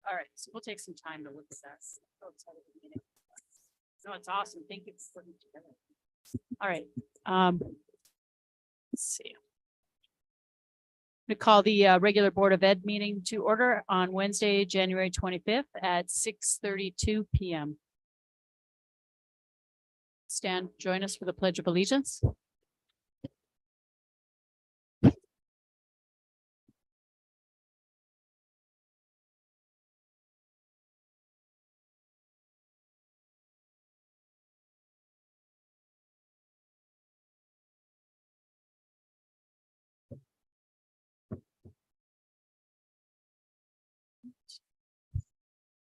All right, so we'll take some time to look at that outside of the meeting. No, it's awesome. Thank you for putting it together. All right. Let's see. We call the regular Board of Ed meeting to order on Wednesday, January 25th at 6:32 PM. Stan, join us for the Pledge of Allegiance.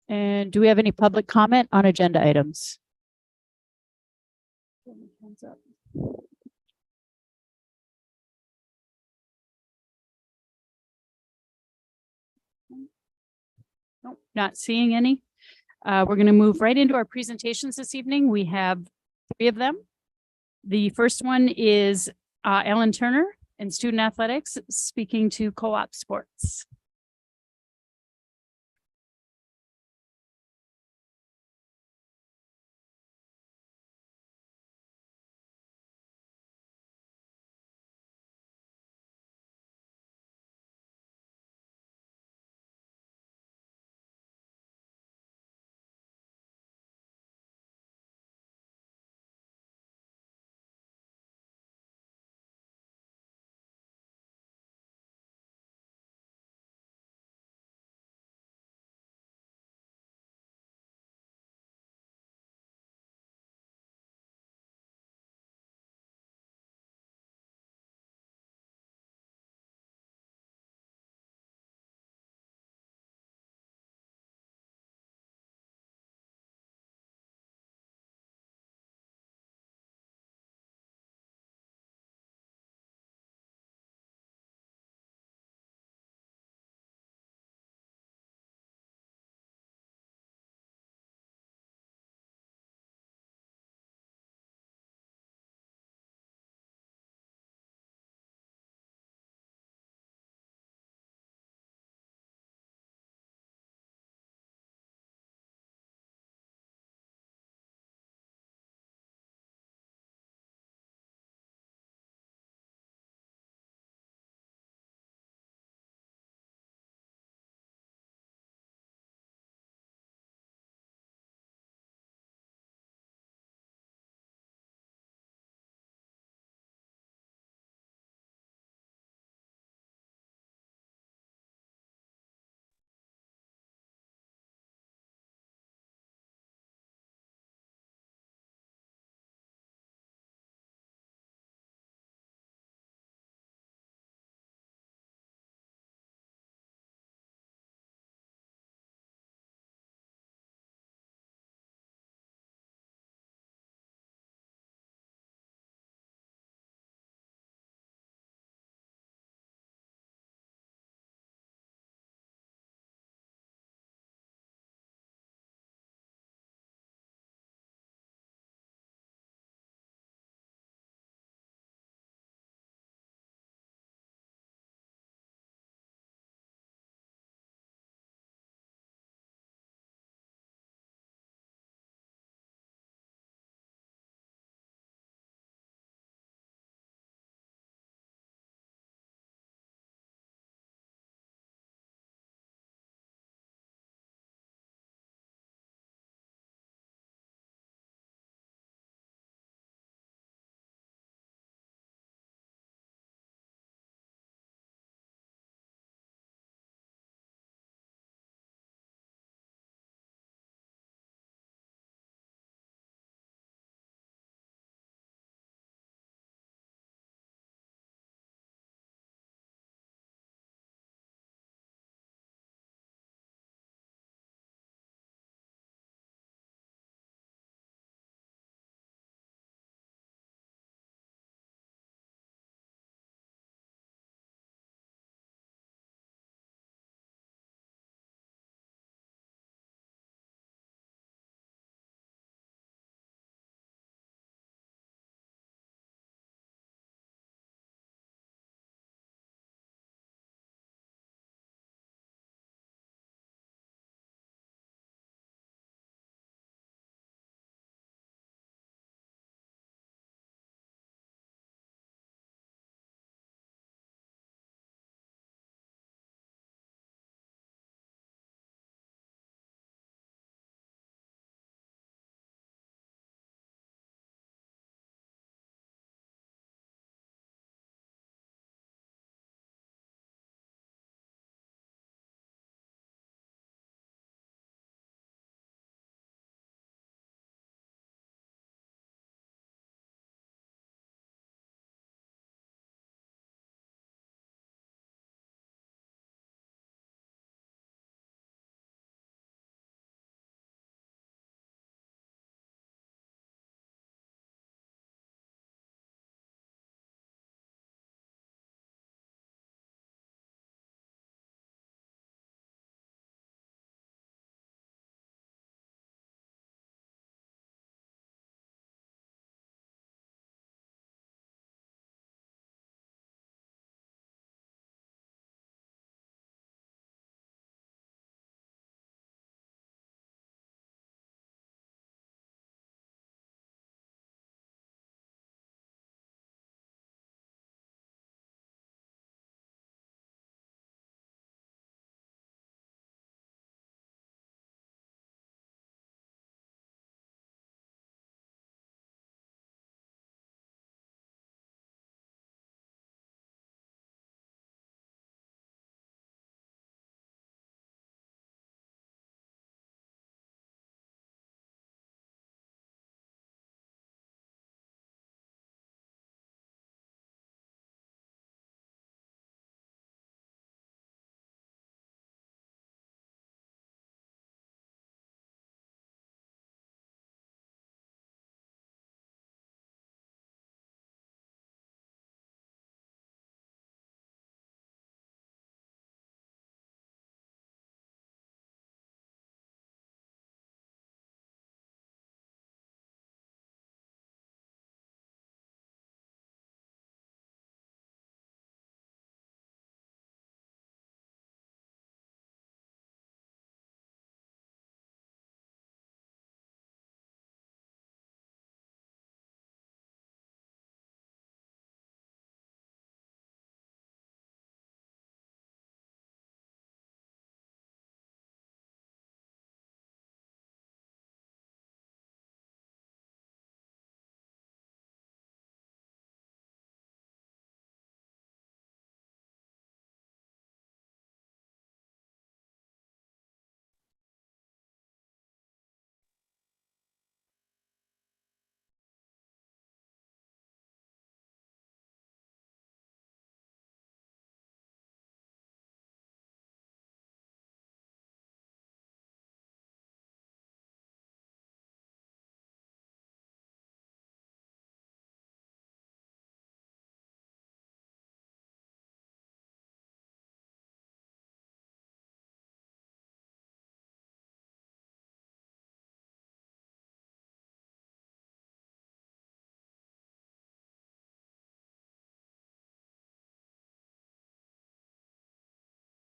And do we have any public comment on agenda items? Hands up. Nope, not seeing any. We're going to move right into our presentations this evening. We have 3 of them. The first one is Ellen Turner in student athletics speaking to co-op sports.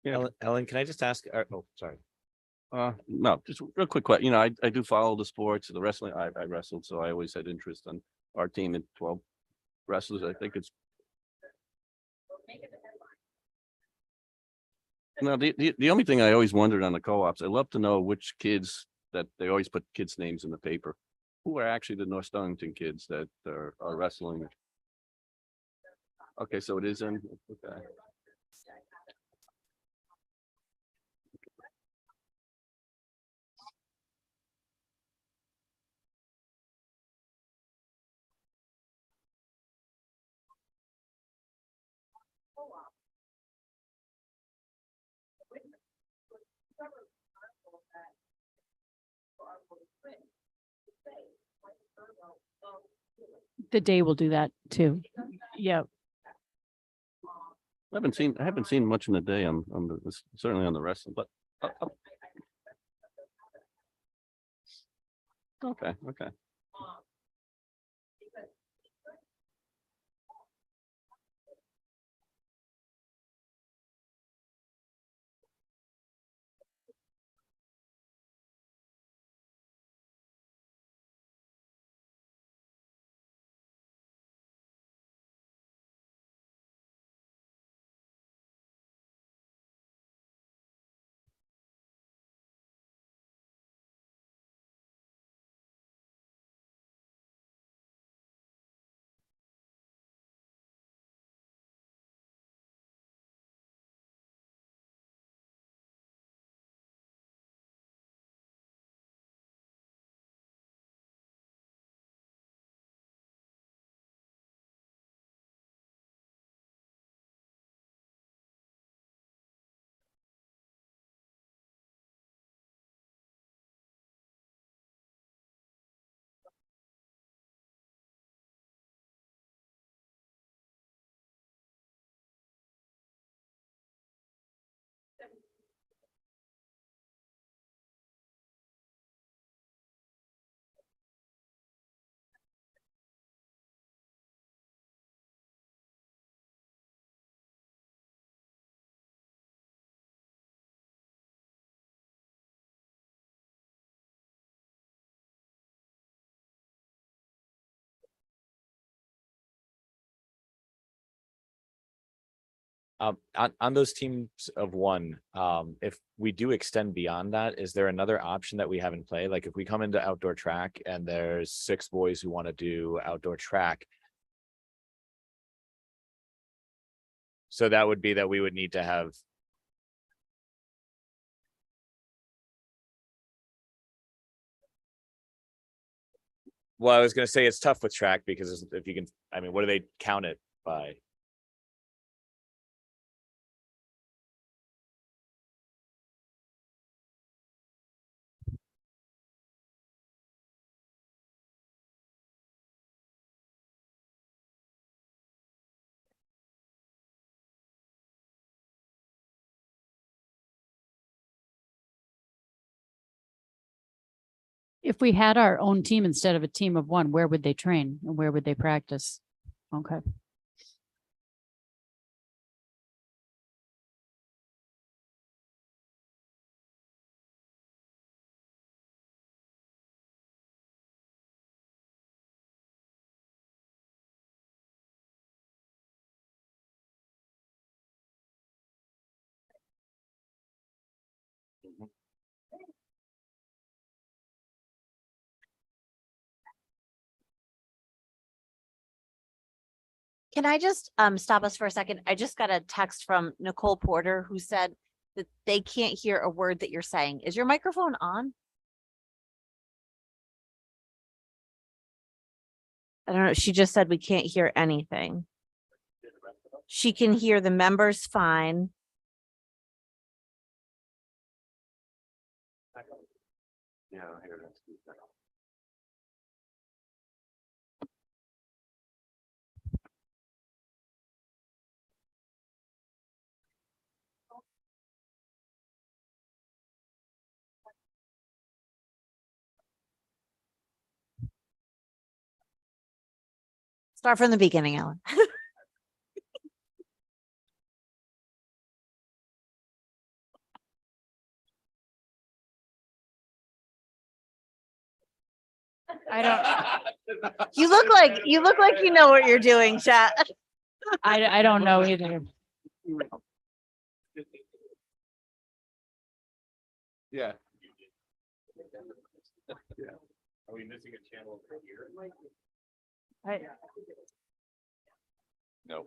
Yeah. Ellen, can I just ask? Oh, sorry. No, just real quick question. I do follow the sports, the wrestling. I wrestled, so I always had interest in our team at 12 wrestlers. I think it's. No, the only thing I always wondered on the co-ops, I love to know which kids that they always put kids' names in the paper. Who are actually the North Stonington kids that are wrestling? Okay, so it is in. Okay. The day will do that too. Yeah. I haven't seen much in the day on certainly on the wrestling, but okay. On those teams of one, if we do extend beyond that, is there another option that we have in play? Like if we come into outdoor track and there's 6 boys who want to do outdoor track. So that would be that we would need to have. Well, I was going to say it's tough with track because if you can, I mean, what do they count it by? If we had our own team instead of a team of one, where would they train and where would they practice? Okay. Can I just stop us for a second? I just got a text from Nicole Porter who said that they can't hear a word that you're saying. Is your microphone on? I don't know. She just said we can't hear anything. She can hear the members fine. Yeah, here it is. Start from the beginning, Ellen. I don't, You look like you know what you're doing, chat. I don't know either. Yeah. Are we missing a channel here? I- No.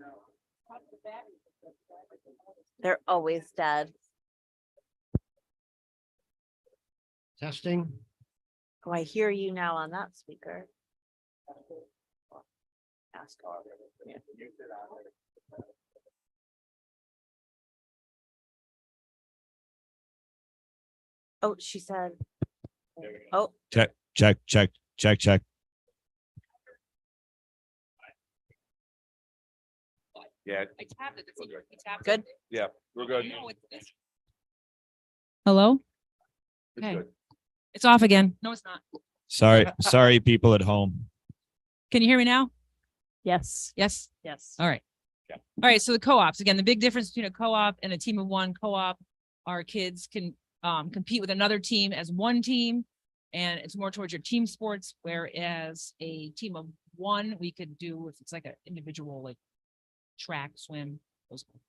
They're always dead. Testing. Oh, I hear you now on that speaker. Ask. Oh, she said. Oh, Check, check, check, check, check. Yeah, I tapped it. I tapped Good. it. yeah, we're good. No, it's Hello? It's Okay. good. it's off again. No, it's not. Sorry, people at home. Can you hear me now? Yes, Yes. yes. All right. Yeah. All right. So the co-ops, again, the big difference between a co-op and a team of one co-op, our kids can compete with another team as one team. And it's more towards your team sports, whereas a team of one, we could do if it's like an individual, like track, swim, those kinds of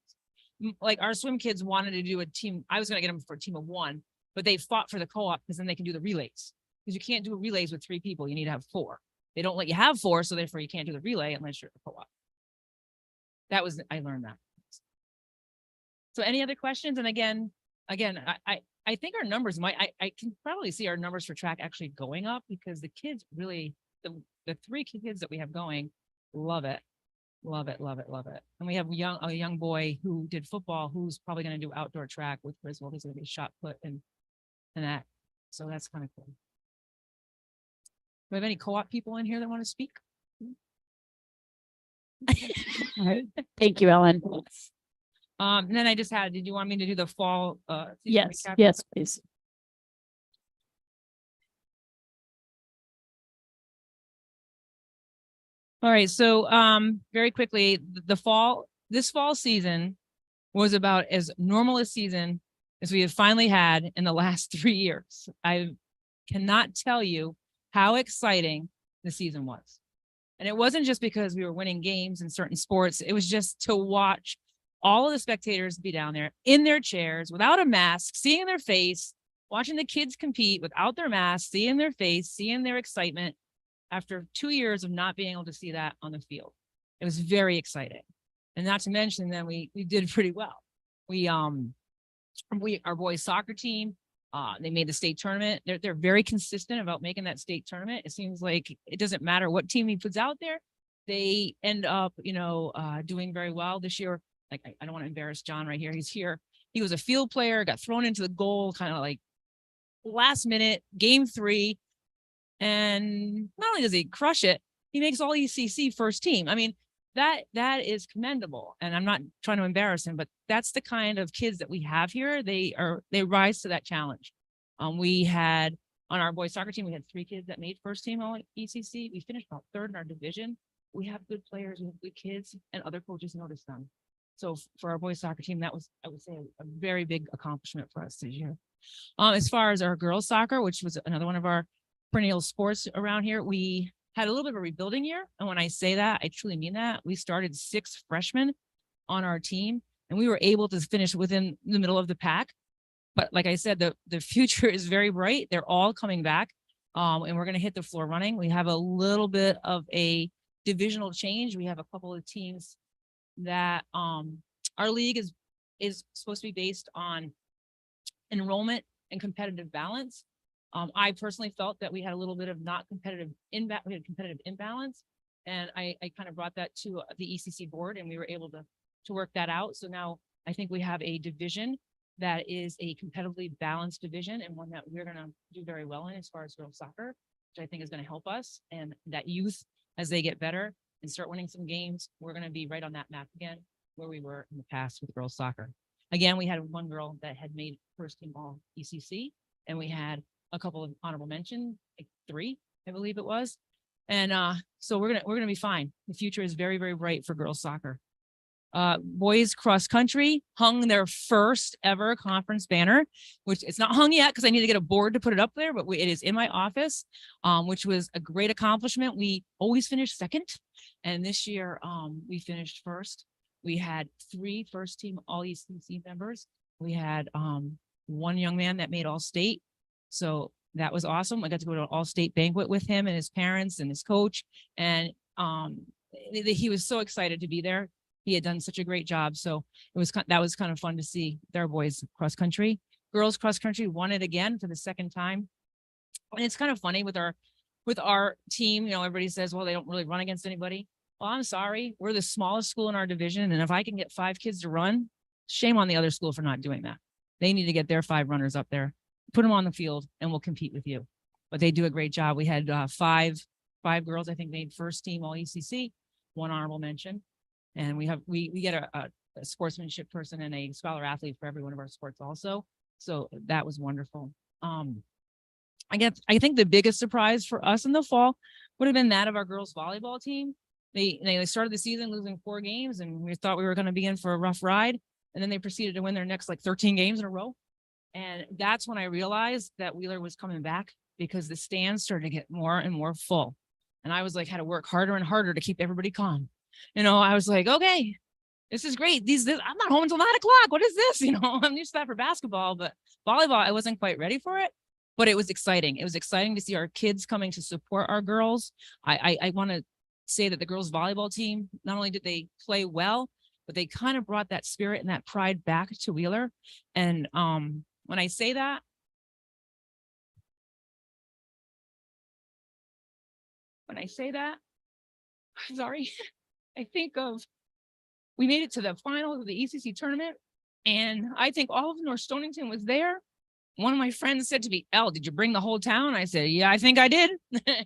things. Like our swim kids wanted to do a team. I was going to get them for a team of one, but they fought for the co-op because then they can do the relays. Because you can't do relays with 3 people. You need to have 4. They don't let you have 4, so therefore you can't do the relay unless you're a co-op. That was, I learned that. So any other questions? And again, I think our numbers might, I can probably see our numbers for track actually going up because the kids really, the 3 kids that we have going, love it. Love it, love it, love it. And we have a young boy who did football, who's probably going to do outdoor track with Griswold. He's going to be shot put and that. So that's kind of cool. Do we have any co-op people in here that want to speak? All right. Thank you, Ellen. And then I just had, did you want me to do the fall? Season Yes, recap? yes, please. All right. So, very quickly, this fall season was about as normal a season as we have finally had in the last 3 years. I cannot tell you how exciting the season was. And it wasn't just because we were winning games in certain sports. It was just to watch all of the spectators be down there in their chairs without a mask, seeing their face, watching the kids compete without their mask, seeing their face, seeing their excitement after 2 years of not being able to see that on the field. It was very exciting. And not to mention that we did pretty well. Our boys soccer team, they made the state tournament. They're very consistent about making that state tournament. It seems like it doesn't matter what team he puts out there. They end up, doing very well this year. Like, I don't want to embarrass John right here. He's here. He was a field player, got thrown into the goal, kind of like last minute, game 3. And not only does he crush it, he makes all ECC first team. I mean, that is commendable. And I'm not trying to embarrass him, but that's the kind of kids that we have here. They rise to that challenge. We had on our boys soccer team, we had 3 kids that made first team all ECC. We finished about 3rd in our division. We have good players, we have good kids, and other coaches noticed them. So for our boys soccer team, that was, I would say, a very big accomplishment for us this year. As far as our girls soccer, which was another one of our perennial sports around here, we had a little bit of a rebuilding year. And when I say that, I truly mean that. We started 6 freshmen on our team, and we were able to finish within the middle of the pack. But like I said, the future is very bright. They're all coming back, and we're going to hit the floor running. We have a little bit of a divisional change. We have a couple of teams that our league is supposed to be based on enrollment and competitive balance. I personally felt that we had a little bit of not competitive we had competitive imbalance, and I kind of brought that to the ECC board, and we were able to work that out. So now I think we have a division that is a competitively balanced division, and one that we're going to do very well in as far as girls soccer, which I think is going to help us. And that youth, as they get better and start winning some games, we're going to be right on that map again where we were in the past with girls soccer. Again, we had one girl that had made first team all ECC, and we had a couple of honorable mention, like 3, I believe it was. And so we're gonna be fine. The future is very, very bright for girls soccer. Boys cross country hung their first ever conference banner, which it's not hung yet because I need to get a board to put it up there, but it is in my office, which was a great accomplishment. We always finish second. And this year, we finished first. We had 3 first team all ECC members. We had, 1 young man that made all state. So that was awesome. I got to go to an all state banquet with him and his parents and his coach. And, he was so excited to be there. He had done such a great job. So that was kind of fun to see their boys cross country. Girls cross country won it again for the second time. And it's kind of funny with our team, you know, everybody says, well, they don't really run against anybody. Well, I'm sorry. We're the smallest school in our division. And if I can get 5 kids to run, shame on the other school for not doing that. They need to get their 5 runners up there, put them on the field, and we'll compete with you. But they do a great job. We had 5 girls, I think, made first team all ECC, 1 honorable mention. And we get a sportsmanship person and a scholar athlete for every one of our sports also. So that was wonderful. I think the biggest surprise for us in the fall would have been that of our girls volleyball team. They started the season losing 4 games, and we thought we were going to be in for a rough ride. And then they proceeded to win their next 13 games in a row. And that's when I realized that Wheeler was coming back, because the stands started to get more and more full. And I was had to work harder and harder to keep everybody calm. You know, I was like, okay, this is great. I'm not home until 9 o'clock. What is this? You know, I'm used to that for basketball, but volleyball, I wasn't quite ready for it, but it was exciting. It was exciting to see our kids coming to support our girls. I want to say that the girls volleyball team, not only did they play well, but they kind of brought that spirit and that pride back to Wheeler. And when I say that, sorry, I think of, we made it to the finals of the ECC tournament, and I think all of North Stonington was there. One of my friends said to me, "Elle, did you bring the whole town?" I said, "Yeah, I think I did."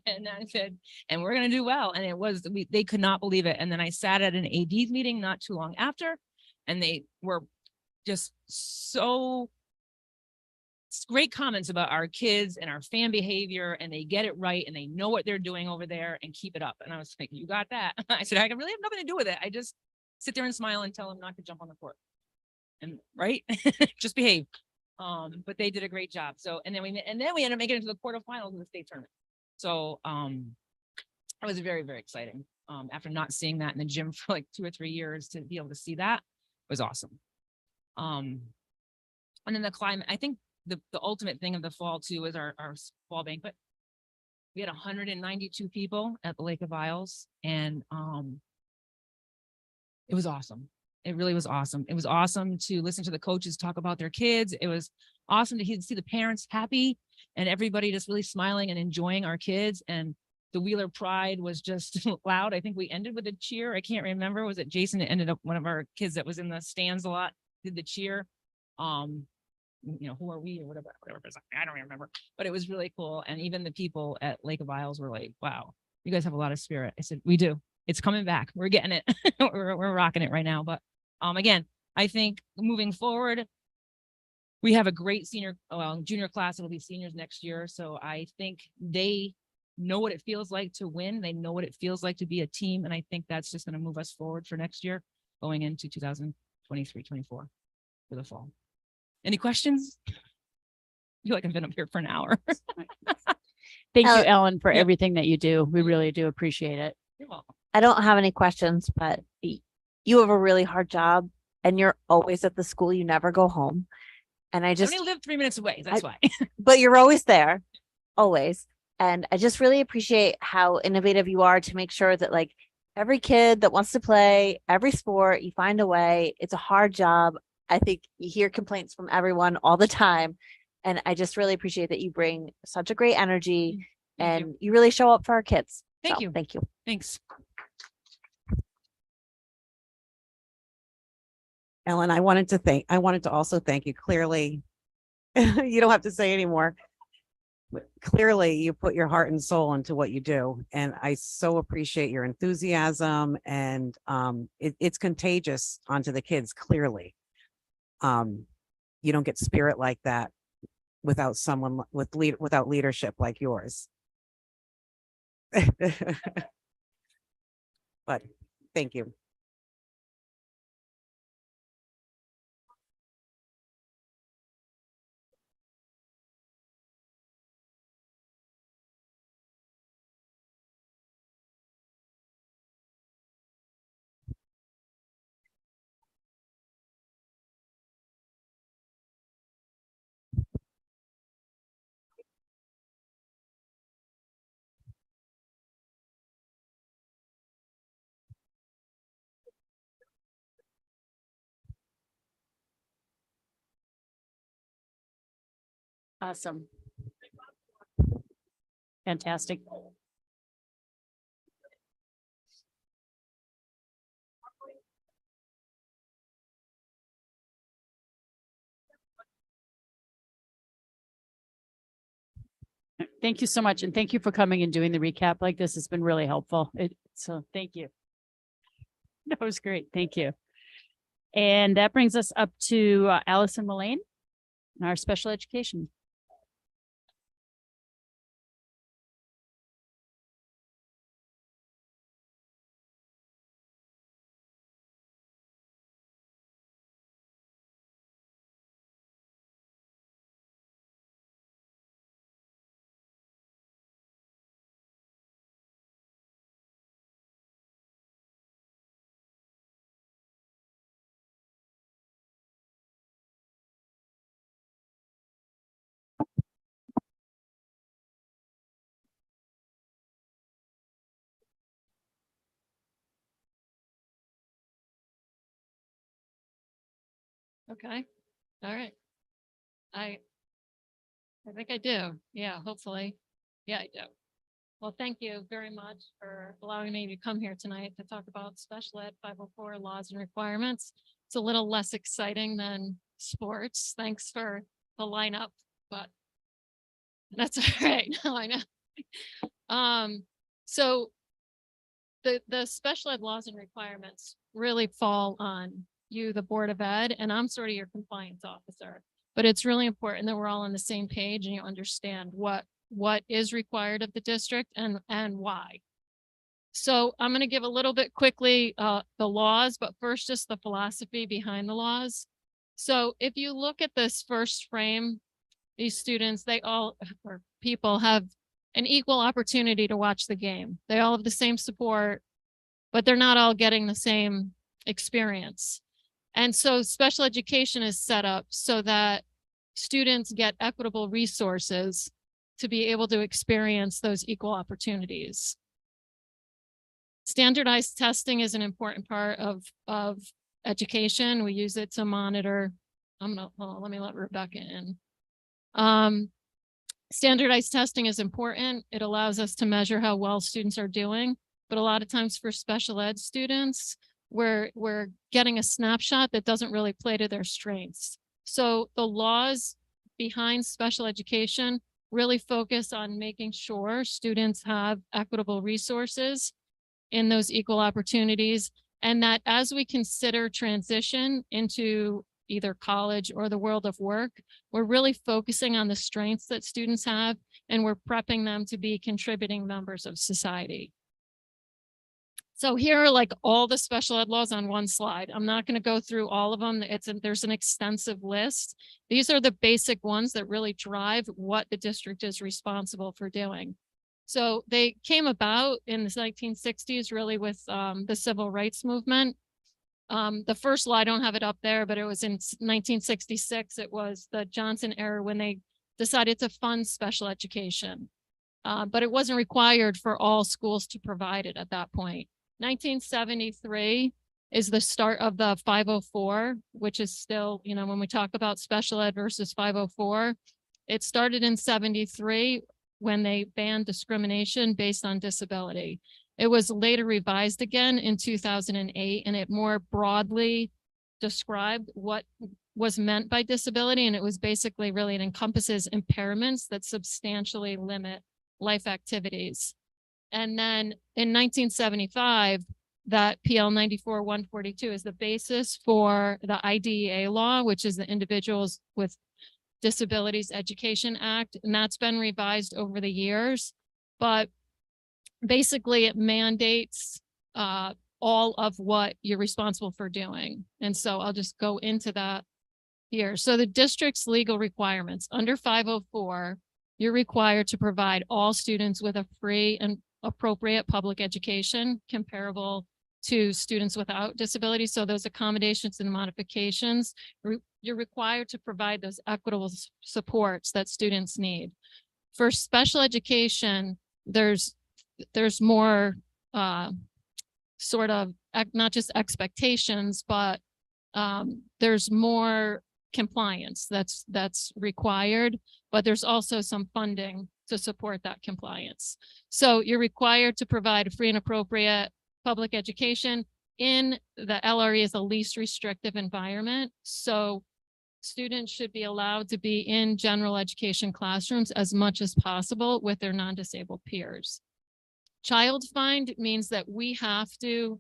And I said, "And we're going to do well." And they could not believe it. And then I sat at an AD's meeting not too long after, and they were just so great comments about our kids and our fan behavior, and they get it right, and they know what they're doing over there, and keep it up. And I was thinking, you got that. I said, I really have nothing to do with it. I just sit there and smile and tell them not to jump on the court. And right, just behave. But they did a great job. So, and then we ended up making it to the quarterfinals of the state tournament. So, it was very, very exciting. After not seeing that in the gym for 2 or 3 years, to be able to see that was awesome. And then the climate, I think the ultimate thing of the fall too is our fall banquet. We had 192 people at the Lake of Isles, and it was awesome. It really was awesome. It was awesome to listen to the coaches talk about their kids. It was awesome to see the parents happy and everybody just really smiling and enjoying our kids. And the Wheeler pride was just loud. I think we ended with a cheer. I can't remember. Was it Jason that ended up, one of our kids that was in the stands a lot, did the cheer? You know, who are we or whatever. I don't remember, but it was really cool. And even the people at Lake of Isles were like, wow, you guys have a lot of spirit. I said, we do. It's coming back. We're getting it. we're rocking it right now. But again, I think moving forward, we have a great junior class. It'll be seniors next year. So I think they know what it feels like to win. They know what it feels like to be a team. And I think that's just going to move us forward for next year, going into 2023-24 for the fall. Any questions? I feel like I've been up here for an hour. Thank you, Ellen, for Yeah. everything that you do. We really do appreciate it. You're welcome. I don't have any questions, but you have a really hard job, and you're always at the school. You never go home. And I just, only live 3 minutes away. That's why. but you're always there, always. And I just really appreciate how innovative you are to make sure that every kid that wants to play every sport, you find a way. It's a hard job. I think you hear complaints from everyone all the time. And I just really appreciate that you bring such a great energy and you really show up for our kids. Thank So, you. Thank you. Thanks. Ellen, I wanted to also thank you. Clearly, you don't have to say anymore. But clearly, you put your heart and soul into what you do. And I so appreciate your enthusiasm, and it's contagious onto the kids, clearly. You don't get spirit like that without someone without leadership like yours. But thank you. Awesome. Fantastic. Thank you so much. And thank you for coming and doing the recap like this. It's been really helpful. So thank you. That was great. Thank you. And that brings us up to Allison Mullane, our special education. Okay, all right. I think I do. Yeah, hopefully. Yeah, I do. Well, thank you very much for allowing me to come here tonight to talk about special ed 504 laws and requirements. It's a little less exciting than sports. Thanks for the lineup, but that's all right. No, I know. So the special ed laws and requirements really fall on you, the Board of Ed, and I'm sort of your compliance officer. But it's really important that we're all on the same page and you understand what is required of the district and why. So I'm going to give a little bit quickly the laws, but first just the philosophy behind the laws. So if you look at this first frame, these students, they all, or people, have an equal opportunity to watch the game. They all have the same support, but they're not all getting the same experience. And so special education is set up so that students get equitable resources to be able to experience those equal opportunities. Standardized testing is an important part of education. We use it to monitor. Let me let Rebecca in. Standardized testing is important. It allows us to measure how well students are doing, but a lot of times for special ed students, we're getting a snapshot that doesn't really play to their strengths. So the laws behind special education really focus on making sure students have equitable resources in those equal opportunities, and that as we consider transition into either college or the world of work, we're really focusing on the strengths that students have, and we're prepping them to be contributing members of society. So here are like all the special ed laws on one slide. I'm not going to go through all of them. There's an extensive list. These are the basic ones that really drive what the district is responsible for doing. So they came about in the 1960s, really with the civil rights movement. The first law, I don't have it up there, but it was in 1966. It was the Johnson era when they decided to fund special education. But it wasn't required for all schools to provide it at that point. 1973 is the start of the 504, which is still, you know, when we talk about special ed versus 504, it started in 73 when they banned discrimination based on disability. It was later revised again in 2008, and it more broadly described what was meant by disability. And it was basically really, it encompasses impairments that substantially limit life activities. And then in 1975, that PL 94-142 is the basis for the IDEA law, which is the Individuals with Disabilities Education Act. And that's been revised over the years, but basically it mandates all of what you're responsible for doing. And so I'll just go into that here. So the district's legal requirements under 504, you're required to provide all students with a free and appropriate public education comparable to students without disabilities. So those accommodations and modifications, you're required to provide those equitable supports that students need. For special education, there's more sort of not just expectations, but there's more compliance that's required, but there's also some funding to support that compliance. So you're required to provide a free and appropriate public education in the LRE is the least restrictive environment. So students should be allowed to be in general education classrooms as much as possible with their non-disabled peers. Child find means that we have to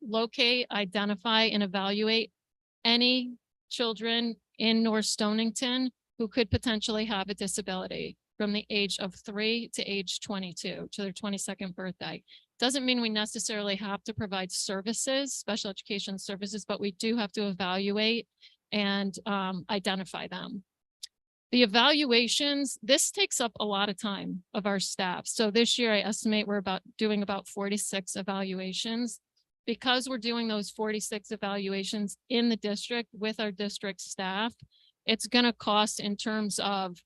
locate, identify, and evaluate any children in North Stonington who could potentially have a disability from the age of 3 to age 22 to their 22nd birthday. Doesn't mean we necessarily have to provide services, special education services, but we do have to evaluate and identify them. The evaluations, this takes up a lot of time of our staff. So this year I estimate we're doing about 46 evaluations. Because we're doing those 46 evaluations in the district with our district staff, it's going to cost in terms of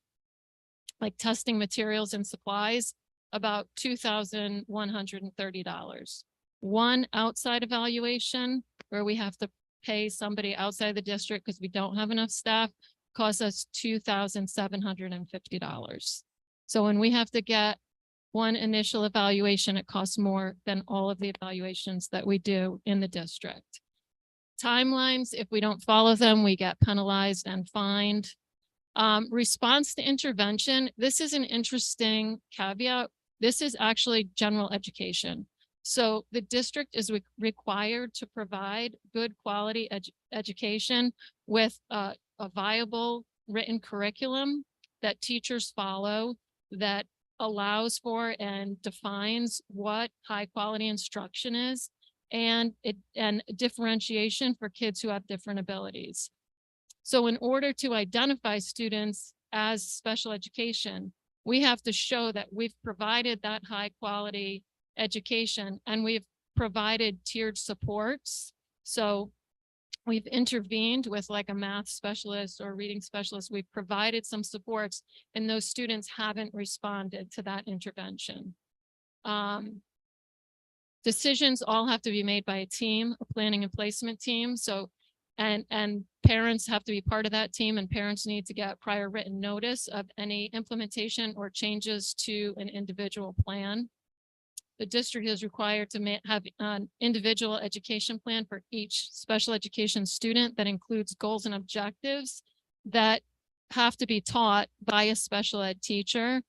like testing materials and supplies about $2,130. One outside evaluation where we have to pay somebody outside the district because we don't have enough staff costs us $2,750. So when we have to get one initial evaluation, it costs more than all of the evaluations that we do in the district. Timelines, if we don't follow them, we get penalized and fined. Response to intervention, this is an interesting caveat. This is actually general education. So the district is required to provide good quality education with a viable written curriculum that teachers follow, that allows for and defines what high quality instruction is, and differentiation for kids who have different abilities. So in order to identify students as special education, we have to show that we've provided that high quality education and we've provided tiered supports. So we've intervened with like a math specialist or reading specialist. We've provided some supports and those students haven't responded to that intervention. Decisions all have to be made by a team, a planning and placement team. So, and parents have to be part of that team, and parents need to get prior written notice of any implementation or changes to an individual plan. The district is required to have an individual education plan for each special education student that includes goals and objectives that have to be taught by a special ed teacher.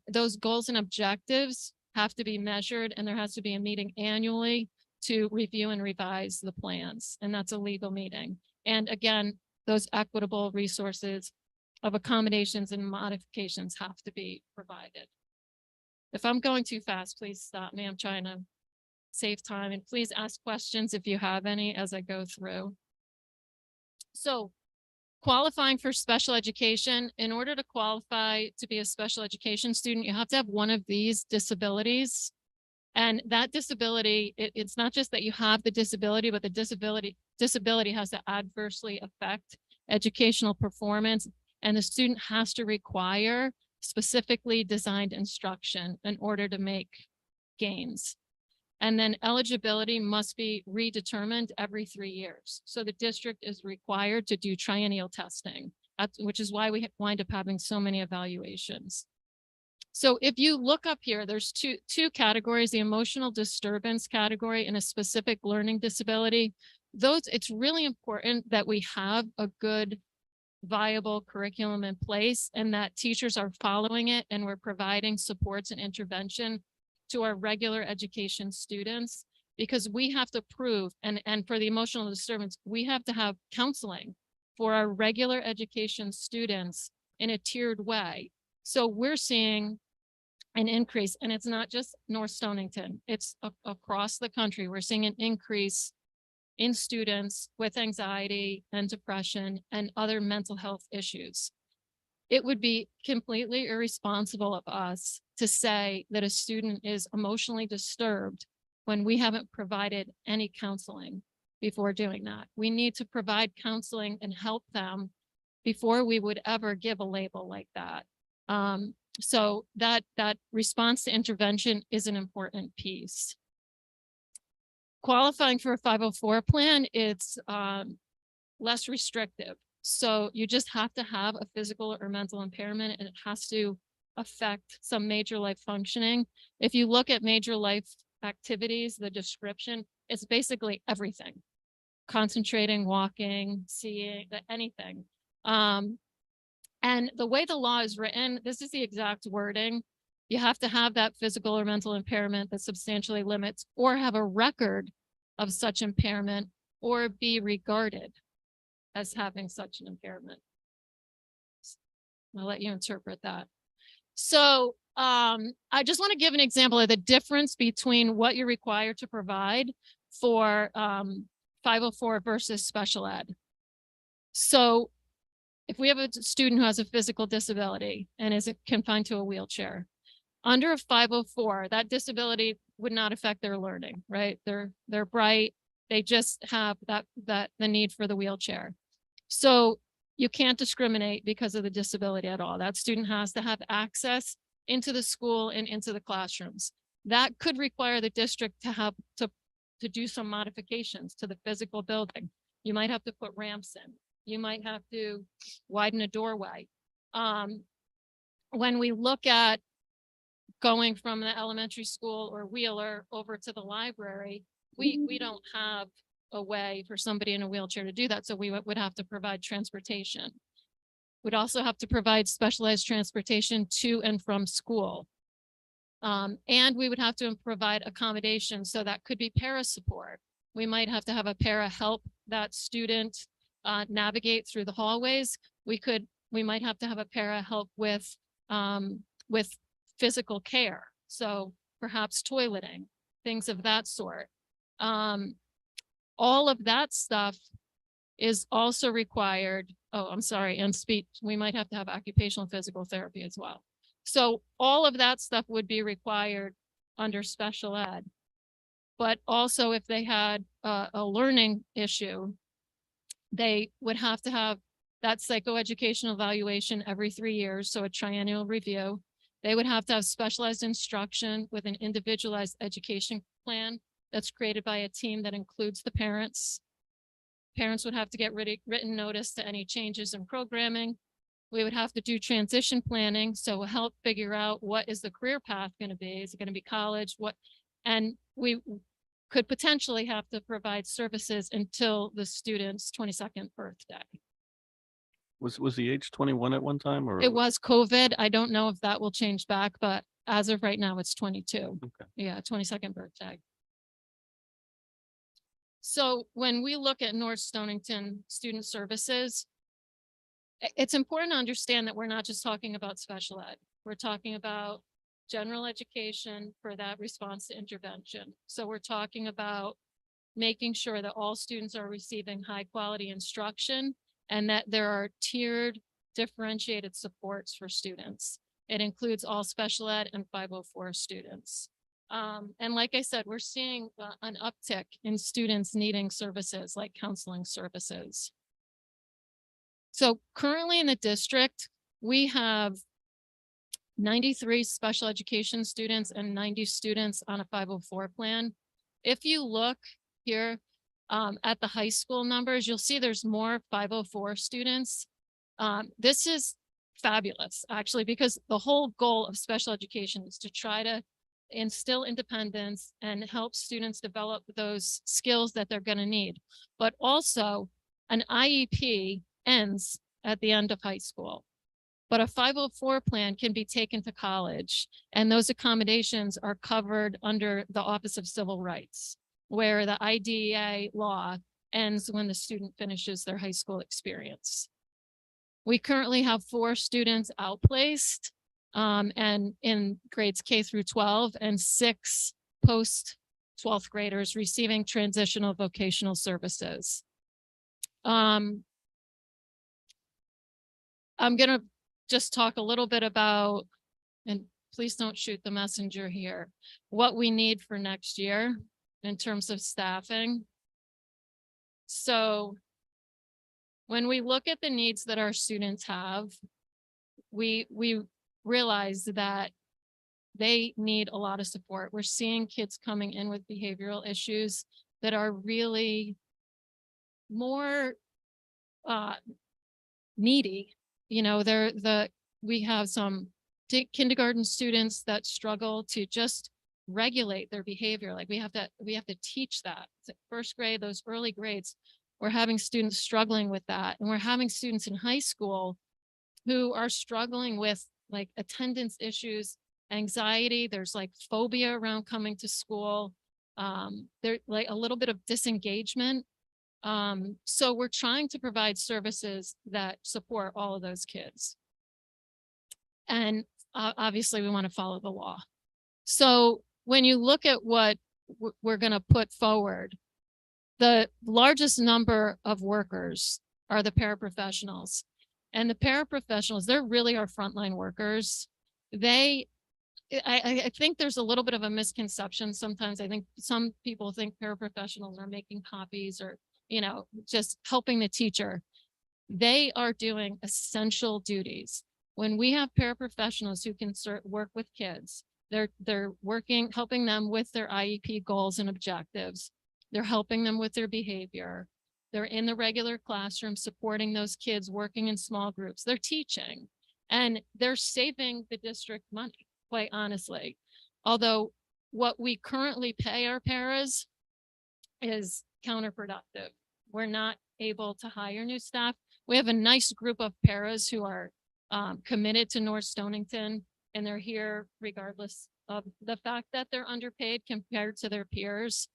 Those goals and objectives have to be measured, and there has to be a meeting annually to review and revise the plans. And that's a legal meeting. And again, those equitable resources of accommodations and modifications have to be provided. If I'm going too fast, please stop me. I'm trying to save time, and please ask questions if you have any as I go through. So qualifying for special education, in order to qualify to be a special education student, you have to have one of these disabilities. And that disability, it's not just that you have the disability, but the disability has to adversely affect educational performance, and the student has to require specifically designed instruction in order to make gains. And then eligibility must be redetermined every 3 years. So the district is required to do triennial testing, which is why we wind up having so many evaluations. So if you look up here, there's two categories, the emotional disturbance category and a specific learning disability. It's really important that we have a good viable curriculum in place and that teachers are following it, and we're providing supports and intervention to our regular education students, because we have to prove, and for the emotional disturbance, we have to have counseling for our regular education students in a tiered way. So we're seeing an increase, and it's not just North Stonington, it's across the country. We're seeing an increase in students with anxiety and depression and other mental health issues. It would be completely irresponsible of us to say that a student is emotionally disturbed when we haven't provided any counseling before doing that. We need to provide counseling and help them before we would ever give a label like that. So that response to intervention is an important piece. Qualifying for a 504 plan, it's less restrictive. So you just have to have a physical or mental impairment, and it has to affect some major life functioning. If you look at major life activities, the description, it's basically everything. Concentrating, walking, seeing, anything. And the way the law is written, this is the exact wording. You have to have that physical or mental impairment that substantially limits or have a record of such impairment or be regarded as having such an impairment. I'll let you interpret that. So I just want to give an example of the difference between what you're required to provide for 504 versus special ed. So if we have a student who has a physical disability and is confined to a wheelchair, under a 504, that disability would not affect their learning, right? They're bright. They just have the need for the wheelchair. So you can't discriminate because of the disability at all. That student has to have access into the school and into the classrooms. That could require the district to have to do some modifications to the physical building. You might have to put ramps in. You might have to widen a doorway. When we look at going from the elementary school or Wheeler over to the library, we don't have a way for somebody in a wheelchair to do that. So we would have to provide transportation. We'd also have to provide specialized transportation to and from school. And we would have to provide accommodation. So that could be para support. We might have to have a para help that student navigate through the hallways. We might have to have a para help with physical care. So perhaps toileting, things of that sort. All of that stuff is also required. Oh, I'm sorry. And speech, we might have to have occupational physical therapy as well. So all of that stuff would be required under special ed. But also if they had a learning issue, they would have to have that psychoeducational evaluation every 3 years. So a triennial review. They would have to have specialized instruction with an individualized education plan that's created by a team that includes the parents. Parents would have to get written notice to any changes in programming. We would have to do transition planning. So we'll help figure out what is the career path going to be? Is it going to be college? And we could potentially have to provide services until the student's 22nd birthday. Was the age 21 at one time, or? It was COVID. I don't know if that will change back, but as of right now, it's 22. Okay. Yeah, 22nd birthday. So when we look at North Stonington Student Services, it's important to understand that we're not just talking about special ed. We're talking about general education for that response to intervention. So we're talking about making sure that all students are receiving high quality instruction and that there are tiered differentiated supports for students. It includes all special ed and 504 students. And like I said, we're seeing an uptick in students needing services like counseling services. So currently in the district, we have 93 special education students and 90 students on a 504 plan. If you look here at the high school numbers, you'll see there's more 504 students. This is fabulous, actually, because the whole goal of special education is to try to instill independence and help students develop those skills that they're going to need. But also an IEP ends at the end of high school. But a 504 plan can be taken to college, and those accommodations are covered under the Office of Civil Rights, where the IDEA law ends when the student finishes their high school experience. We currently have 4 students outplaced and in grades K through 12 and 6 post 12th graders receiving transitional vocational services. I'm going to just talk a little bit about, and please don't shoot the messenger here, what we need for next year in terms of staffing. So when we look at the needs that our students have, we realize that they need a lot of support. We're seeing kids coming in with behavioral issues that are really more uh, needy. You know, we have some kindergarten students that struggle to just regulate their behavior. Like we have to teach that. First grade, those early grades, we're having students struggling with that. And we're having students in high school who are struggling with like attendance issues, anxiety. There's like phobia around coming to school. There's like a little bit of disengagement. So we're trying to provide services that support all of those kids. And obviously we want to follow the law. So when you look at what we're going to put forward, the largest number of workers are the paraprofessionals. And the paraprofessionals, they're really our frontline workers. I think there's a little bit of a misconception sometimes. I think some people think paraprofessionals are making copies or, you know, just helping the teacher. They are doing essential duties. When we have paraprofessionals who can work with kids, they're working, helping them with their IEP goals and objectives. They're helping them with their behavior. They're in the regular classroom supporting those kids working in small groups. They're teaching and they're saving the district money, quite honestly. Although what we currently pay our paras is counterproductive. We're not able to hire new staff. We have a nice group of paras who are committed to North Stonington, and they're here regardless of the fact that they're underpaid compared to their peers.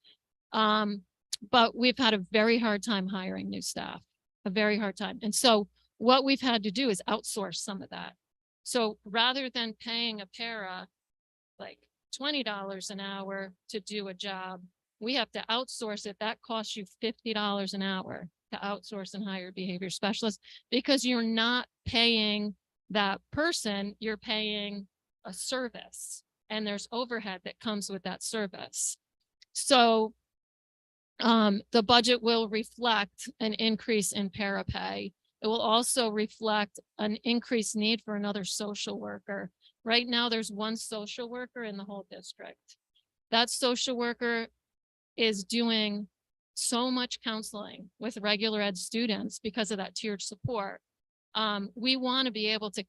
But we've had a very hard time hiring new staff, a very hard time. And so what we've had to do is outsource some of that. So rather than paying a para like $20 an hour to do a job, we have to outsource it. That costs you $50 an hour to outsource and hire behavior specialists, because you're not paying that person, you're paying a service, and there's overhead that comes with that service. So the budget will reflect an increase in para pay. It will also reflect an increased need for another social worker. Right now, there's one social worker in the whole district. That social worker is doing so much counseling with regular ed students because of that tiered support. We want to be able to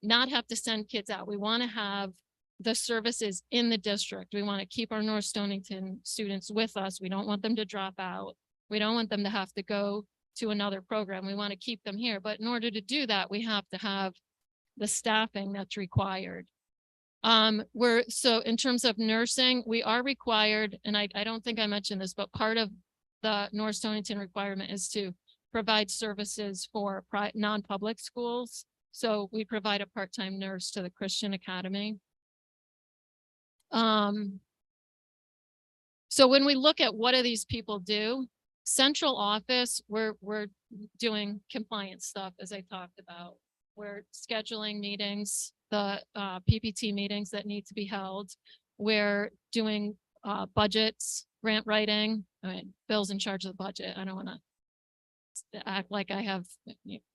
not have to send kids out. We want to have the services in the district. We want to keep our North Stonington students with us. We don't want them to drop out. We don't want them to have to go to another program. We want to keep them here. But in order to do that, we have to have the staffing that's required. So in terms of nursing, we are required, and I don't think I mentioned this, but part of the North Stonington requirement is to provide services for non-public schools. So we provide a part-time nurse to the Christian Academy. So when we look at what do these people do, central office, we're doing compliance stuff, as I talked about. We're scheduling meetings, the PPT meetings that need to be held. We're doing budgets, grant writing. I mean, Bill's in charge of the budget. I don't want to act like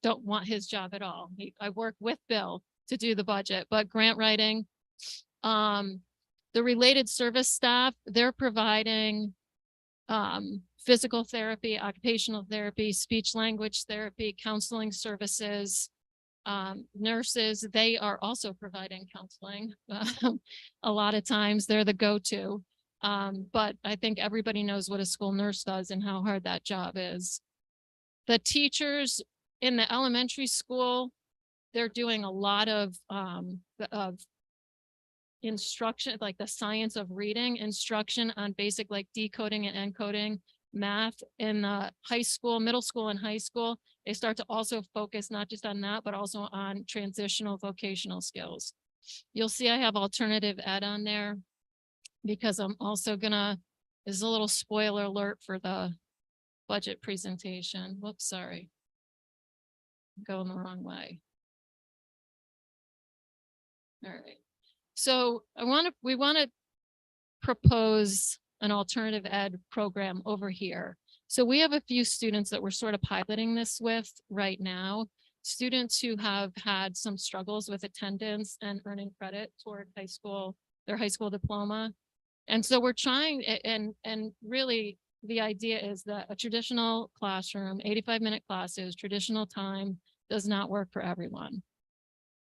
don't want his job at all. I work with Bill to do the budget, but grant writing, the related service staff, they're providing physical therapy, occupational therapy, speech language therapy, counseling services. Nurses, they are also providing counseling. A lot of times they're the go-to. But I think everybody knows what a school nurse does and how hard that job is. The teachers in the elementary school, they're doing a lot of instruction, like the science of reading, instruction on basic like decoding and encoding, math. In the high school, middle school and high school, they start to also focus not just on that, but also on transitional vocational skills. You'll see I have alternative ed on there because I'm also there's a little spoiler alert for the budget presentation. Whoops, sorry. I'm going the wrong way. All right. So we want to propose an alternative ed program over here. So we have a few students that we're sort of piloting this with right now. Students who have had some struggles with attendance and earning credit toward their high school diploma. And so we're trying, and really the idea is that a traditional classroom, 85-minute classes, traditional time does not work for everyone.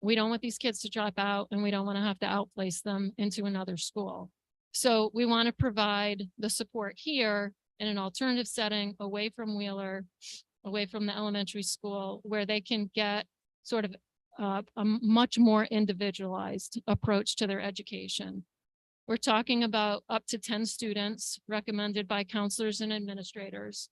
We don't want these kids to drop out, and we don't want to have to outplace them into another school. So we want to provide the support here in an alternative setting away from Wheeler, away from the elementary school, where they can get sort of a much more individualized approach to their education. We're talking about up to 10 students recommended by counselors and administrators.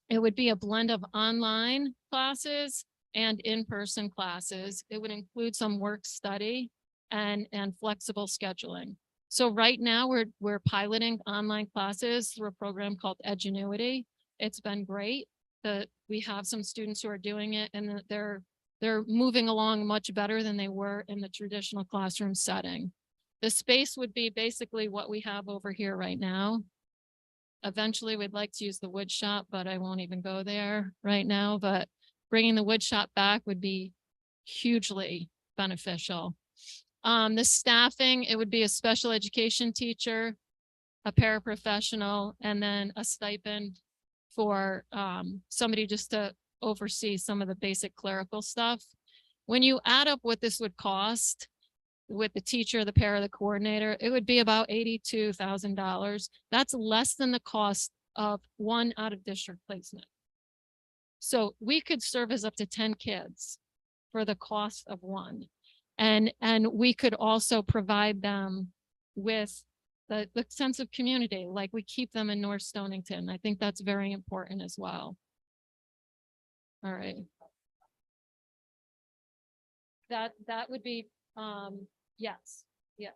It would be a blend of online classes and in-person classes. It would include some work study and flexible scheduling. So right now we're piloting online classes through a program called Edgenuity. It's been great that we have some students who are doing it, and that they're moving along much better than they were in the traditional classroom setting. The space would be basically what we have over here right now. Eventually, we'd like to use the wood shop, but I won't even go there right now. But bringing the wood shop back would be hugely beneficial. The staffing, it would be a special education teacher, a paraprofessional, and then a stipend for somebody just to oversee some of the basic clerical stuff. When you add up what this would cost with the teacher, the para, the coordinator, it would be about $82,000. That's less than the cost of one out of district placement. So we could service up to 10 kids for the cost of one. And we could also provide them with the sense of community, like we keep them in North Stonington. I think that's very important as well. All right. That would be, yes, yeah.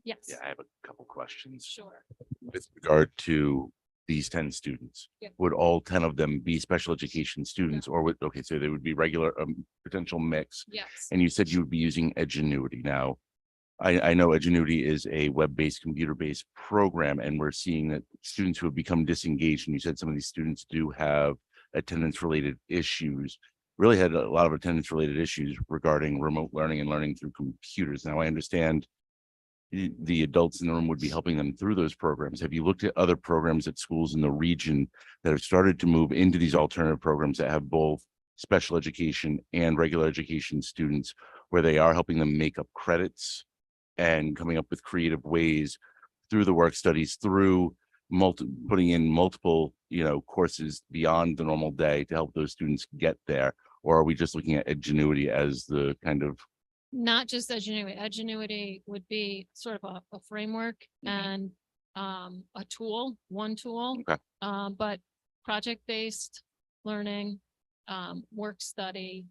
Yes, Yeah, I have a couple questions. sure. With regard to these 10 students. Yeah. Would all 10 of them be special education students, or would, okay, so they would be regular, potential mix? Yes. And you said you would be using Edgenuity. Now, I know Edgenuity is a web-based, computer-based program, and we're seeing that students who have become disengaged, and you said some of these students do have attendance-related issues, really had a lot of attendance-related issues regarding remote learning and learning through computers. Now, I understand the adults in the room would be helping them through those programs. Have you looked at other programs at schools in the region that have started to move into these alternative programs that have both special education and regular education students, where they are helping them make up credits and coming up with creative ways through the work studies, through putting in multiple, courses beyond the normal day to help those students get there? Or are we just looking at Edgenuity as the kind of? Not just Edgenuity. Edgenuity would be sort of a framework and a tool, one tool. Okay. But project-based learning, work study,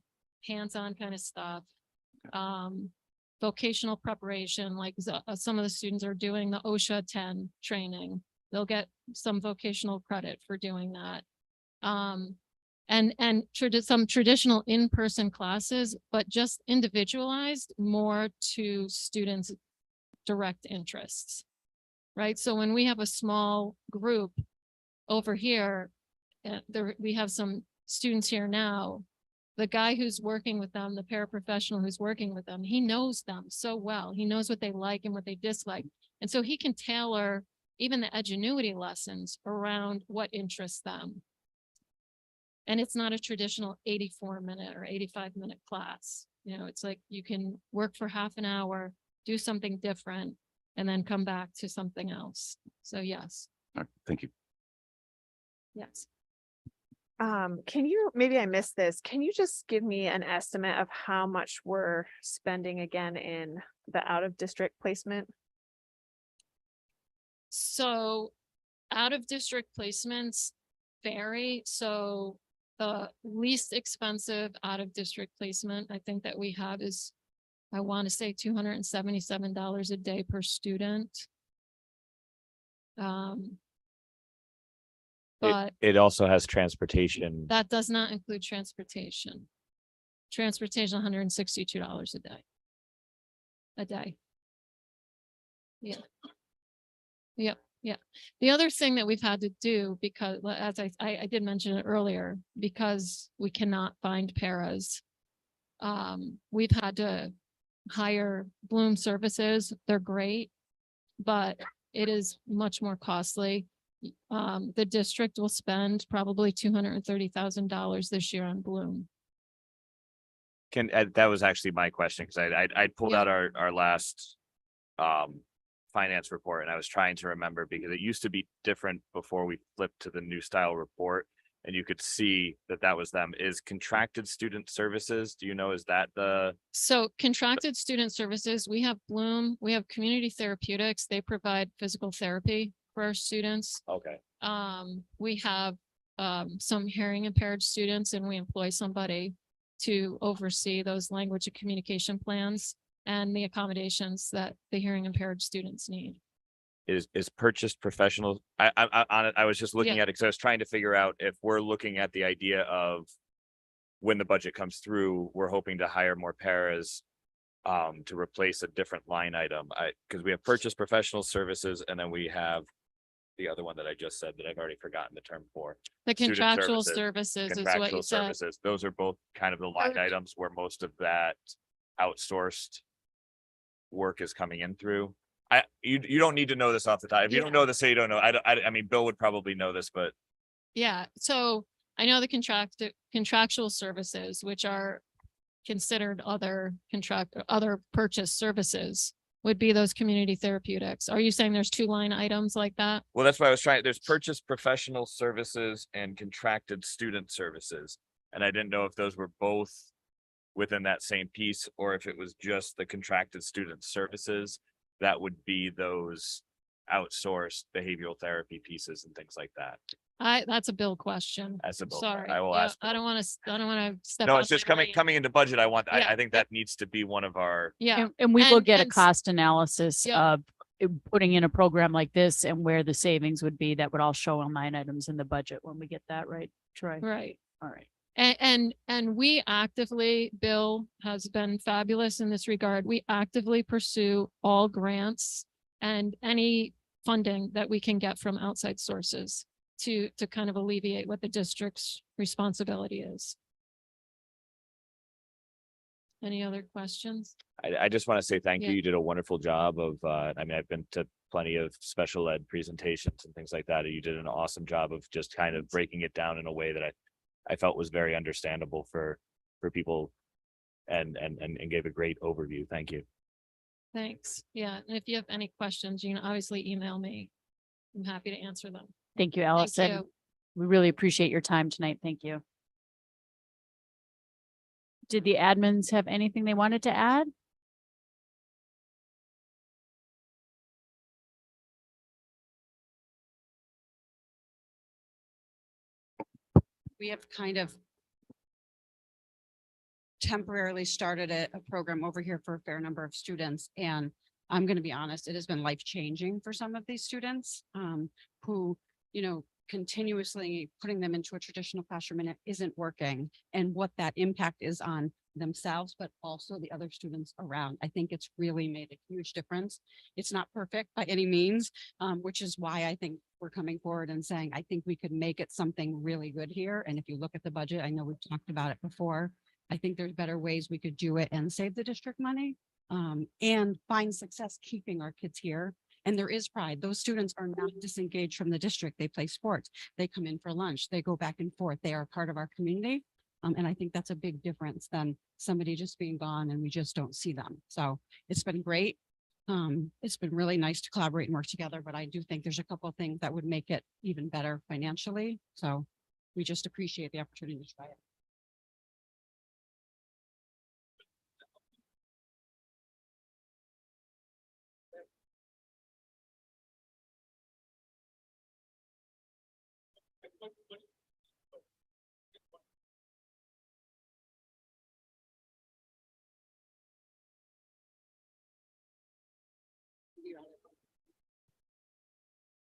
hands-on kind of stuff, vocational preparation, like some of the students are doing the OSHA 10 training. They'll get some vocational credit for doing that. And some traditional in-person classes, but just individualized more to students' direct interests, right? So when we have a small group over here, we have some students here now, the guy who's working with them, the paraprofessional who's working with them, he knows them so well. He knows what they like and what they dislike. And so he can tailor even the Edgenuity lessons around what interests them. And it's not a traditional 84-minute or 85-minute class. It's like you can work for half an hour, do something different, and then come back to something else. So yes. All right, thank you. Yes. Can you, maybe I missed this, can you just give me an estimate of how much we're spending again in the out-of-district placement? So out-of-district placements vary. So the least expensive out-of-district placement I think that we have is, I want to say $277 a day per student. But it also has transportation. that does not include transportation. Transportation, $162 a day. A day. Yeah. Yep. Yeah. The other thing that we've had to do, because as I did mention it earlier, because we cannot find paras, we've had to hire Bloom Services. They're great, but it is much more costly. The district will spend probably $230,000 this year on Bloom. That was actually my question, because I pulled Yeah. out our last finance report, and I was trying to remember, because it used to be different before we flipped to the new style report, and you could see that was them. Is contracted student services, do you know, is that the? So contracted student services, we have Bloom, we have community therapeutics. They provide physical therapy for our students. Okay. We have some hearing impaired students, and we employ somebody to oversee those language and communication plans and the accommodations that the hearing impaired students need. Is purchased professional, I was just looking Yeah. at it, because I was trying to figure out if we're looking at the idea of when the budget comes through, we're hoping to hire more paras to replace a different line item. Because we have purchased professional services, and then we have the other one that I just said that I've already forgotten the term for. The Student contractual services, services is what Contractual you said. services, those are both kind of the line items where most of that outsourced work is coming in through. You don't need to know this off the top. If you don't know this, say you don't know. I mean, Bill would probably know this, but Yeah, so I know the contractual services, which are considered other purchase services, would be those community therapeutics. Are you saying there's two line items like that? well, that's why I was trying. There's purchased professional services and contracted student services. And I didn't know if those were both within that same piece, or if it was just the contracted student services that would be those outsourced behavioral therapy pieces and things like that. That's a Bill question. As a Bill, Sorry. I will Yeah, ask. I don't want to step. No, on it's just my coming lane. coming into budget. I Yeah, think that needs to be one of our. Yeah, And we will And- get a and s- cost analysis Yeah. of putting in a program like this and where the savings would be. That would all show on line items in the budget when we get that, right, Troy? right. All right. And we actively, Bill has been fabulous in this regard. We actively pursue all grants and any funding that we can get from outside sources to kind of alleviate what the district's responsibility is. Any other questions? I just want to say thank you. Yeah. You did a wonderful job of, I mean, I've been to plenty of special ed presentations and things like that. You did an awesome job of just kind of breaking it down in a way that I felt was very understandable for people, and gave a great overview. Thank you. Thanks. Yeah, and if you have any questions, you can obviously email me. I'm happy to answer them. Thank you, Thank Allison. you. We really appreciate your time tonight. Thank you. Did the admins have anything they wanted to add? We have kind of temporarily started a program over here for a fair number of students. And I'm going to be honest, it has been life-changing for some of these students who, continuously putting them into a traditional classroom and it isn't working, and what that impact is on themselves, but also the other students around. I think it's really made a huge difference. It's not perfect by any means, which is why I think we're coming forward and saying, I think we could make it something really good here. And if you look at the budget, I know we've talked about it before. I think there's better ways we could do it and save the district money and find success keeping our kids here. And there is pride. Those students are not disengaged from the district. They play sports. They come in for lunch. They go back and forth. They are part of our community. And I think that's a big difference than somebody just being gone and we just don't see them. So it's been great. It's been really nice to collaborate and work together, but I do think there's a couple of things that would make it even better financially. So we just appreciate the opportunity to try it.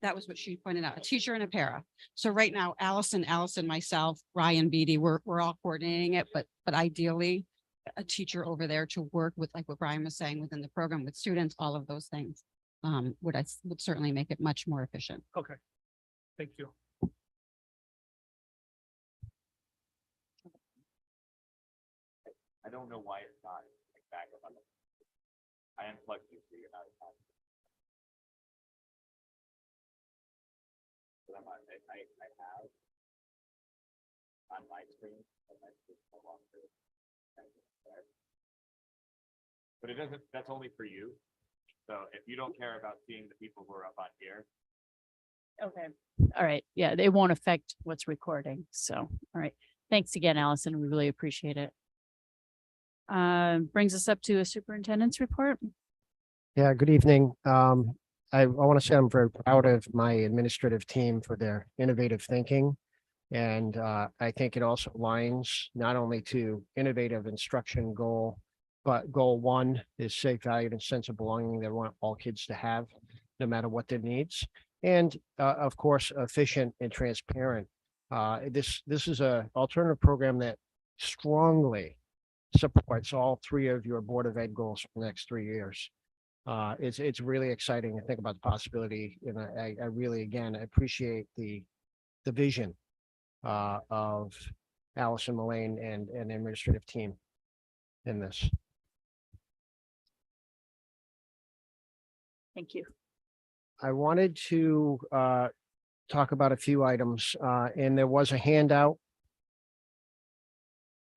That was what she pointed out, a teacher and a para. So right now, Allison, myself, Ryan Beatty, we're all coordinating it, but ideally a teacher over there to work with, like what Brian was saying, within the program with students, all of those things would certainly make it much more efficient. Okay. Thank you. I don't know why it's not back up on the. I unplugged you, so you're not. on my screen. But it doesn't, that's only for you. So if you don't care about seeing the people who are up on here, Okay. All right. Yeah, it won't affect what's recording. So, all right. Thanks again, Allison. We really appreciate it. Brings us up to a superintendent's report. Yeah, good evening. I want to say I'm very proud of my administrative team for their innovative thinking. And I think it also aligns not only to innovative instruction goal, but goal one is safe, valued, and sense of belonging. They want all kids to have, no matter what their needs. And of course, efficient and transparent. This is a alternative program that strongly supports all three of your Board of Ed goals for the next 3 years. It's really exciting to think about the possibility. And I really, again, appreciate the vision of Allison Mullane and the administrative team in this. Thank you. I wanted to talk about a few items, and there was a handout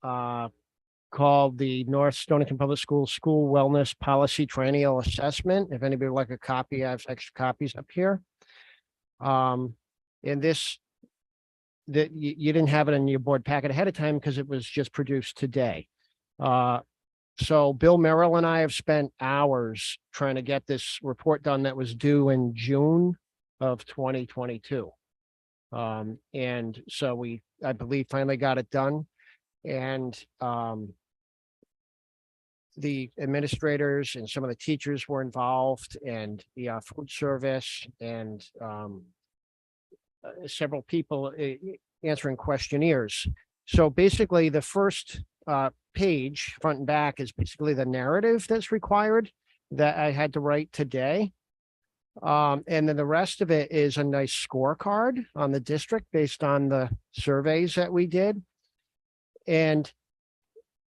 called the North Stonington Public Schools School Wellness Policy Triennial Assessment. If anybody would like a copy, I have extra copies up here. And this, that you didn't have it in your board packet ahead of time because it was just produced today. So Bill Merrill and I have spent hours trying to get this report done that was due in June of 2022. And so I believe, finally got it done. And the administrators and some of the teachers were involved, and the food service, and several people answering questionnaires. So basically the first page, front and back, is basically the narrative that's required that I had to write today. And then the rest of it is a nice scorecard on the district based on the surveys that we did. And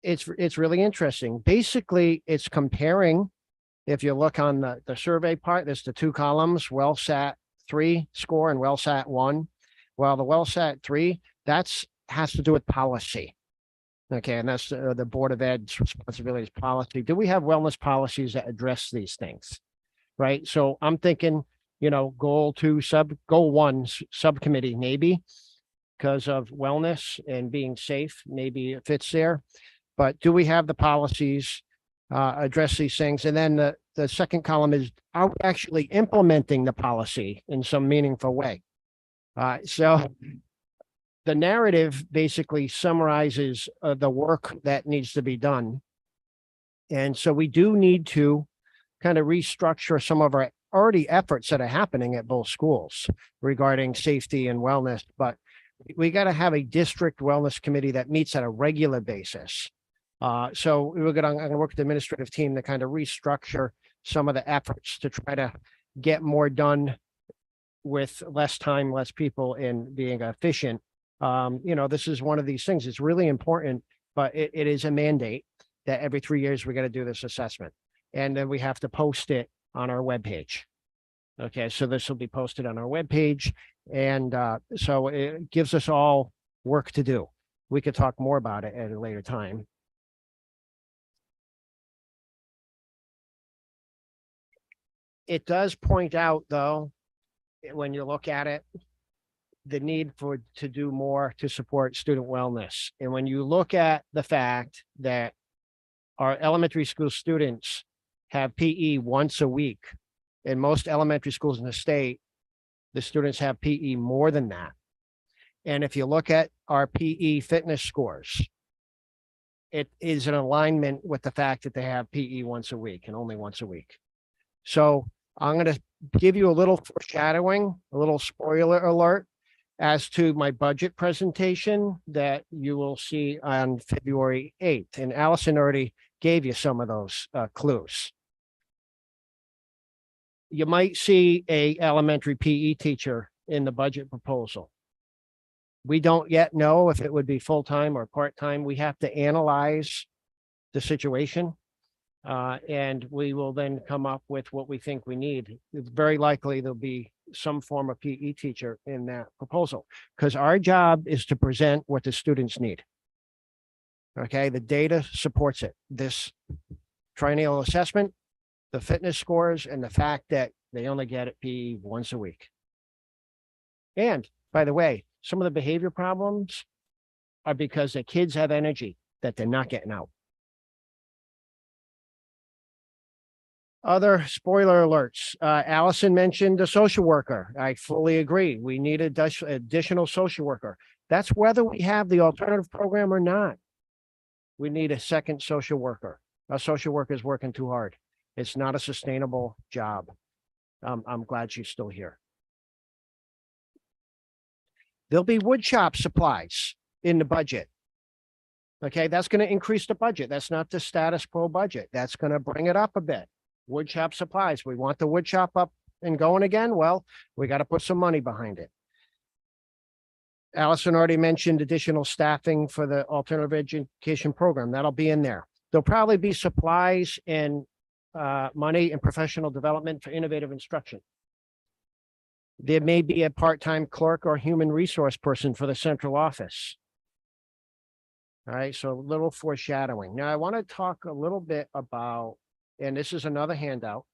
it's really interesting. Basically, it's comparing, if you look on the survey part, there's the two columns, WellSat 3 score and WellSat 1. Well, the WellSat 3, has to do with policy. Okay, and that's the Board of Ed's responsibilities policy. Do we have wellness policies that address these things? Right. So I'm thinking, goal one subcommittee, maybe because of wellness and being safe, maybe it fits there. But do we have the policies address these things? And then the second column is, are we actually implementing the policy in some meaningful way? So the narrative basically summarizes the work that needs to be done. And so we do need to kind of restructure some of our already efforts that are happening at both schools regarding safety and wellness, but we got to have a district wellness committee that meets at a regular basis. So I'm going to work with the administrative team to kind of restructure some of the efforts to try to get more done with less time, less people, and being efficient. This is one of these things. It's really important, but it is a mandate that every 3 years we got to do this assessment, and then we have to post it on our webpage. Okay, so this will be posted on our webpage, and so it gives us all work to do. We could talk more about it at a later time. It does point out, though, when you look at it, the need to do more to support student wellness. And when you look at the fact that our elementary school students have PE once a week, in most elementary schools in the state, the students have PE more than that. And if you look at our PE fitness scores, it is in alignment with the fact that they have PE once a week and only once a week. So I'm going to give you a little foreshadowing, a little spoiler alert as to my budget presentation that you will see on February 8th. And Allison already gave you some of those clues. You might see a elementary PE teacher in the budget proposal. We don't yet know if it would be full-time or part-time. We have to analyze the situation. And we will then come up with what we think we need. It's very likely there'll be some form of PE teacher in that proposal, because our job is to present what the students need. Okay, the data supports it. This triennial assessment, the fitness scores, and the fact that they only get it PE once a week. And by the way, some of the behavior problems are because the kids have energy that they're not getting out. Other spoiler alerts. Allison mentioned a social worker. I fully agree. We need a additional social worker. That's whether we have the alternative program or not. We need a second social worker. Our social worker is working too hard. It's not a sustainable job. I'm glad she's still here. There'll be wood shop supplies in the budget. Okay, that's going to increase the budget. That's not the status quo budget. That's going to bring it up a bit. Wood shop supplies. We want the wood shop up and going again. Well, we got to put some money behind it. Allison already mentioned additional staffing for the alternative education program. That'll be in there. There'll probably be supplies and money and professional development for innovative instruction. There may be a part-time clerk or human resource person for the central office. All right, so a little foreshadowing. Now I want to talk a little bit about, and this is another handout,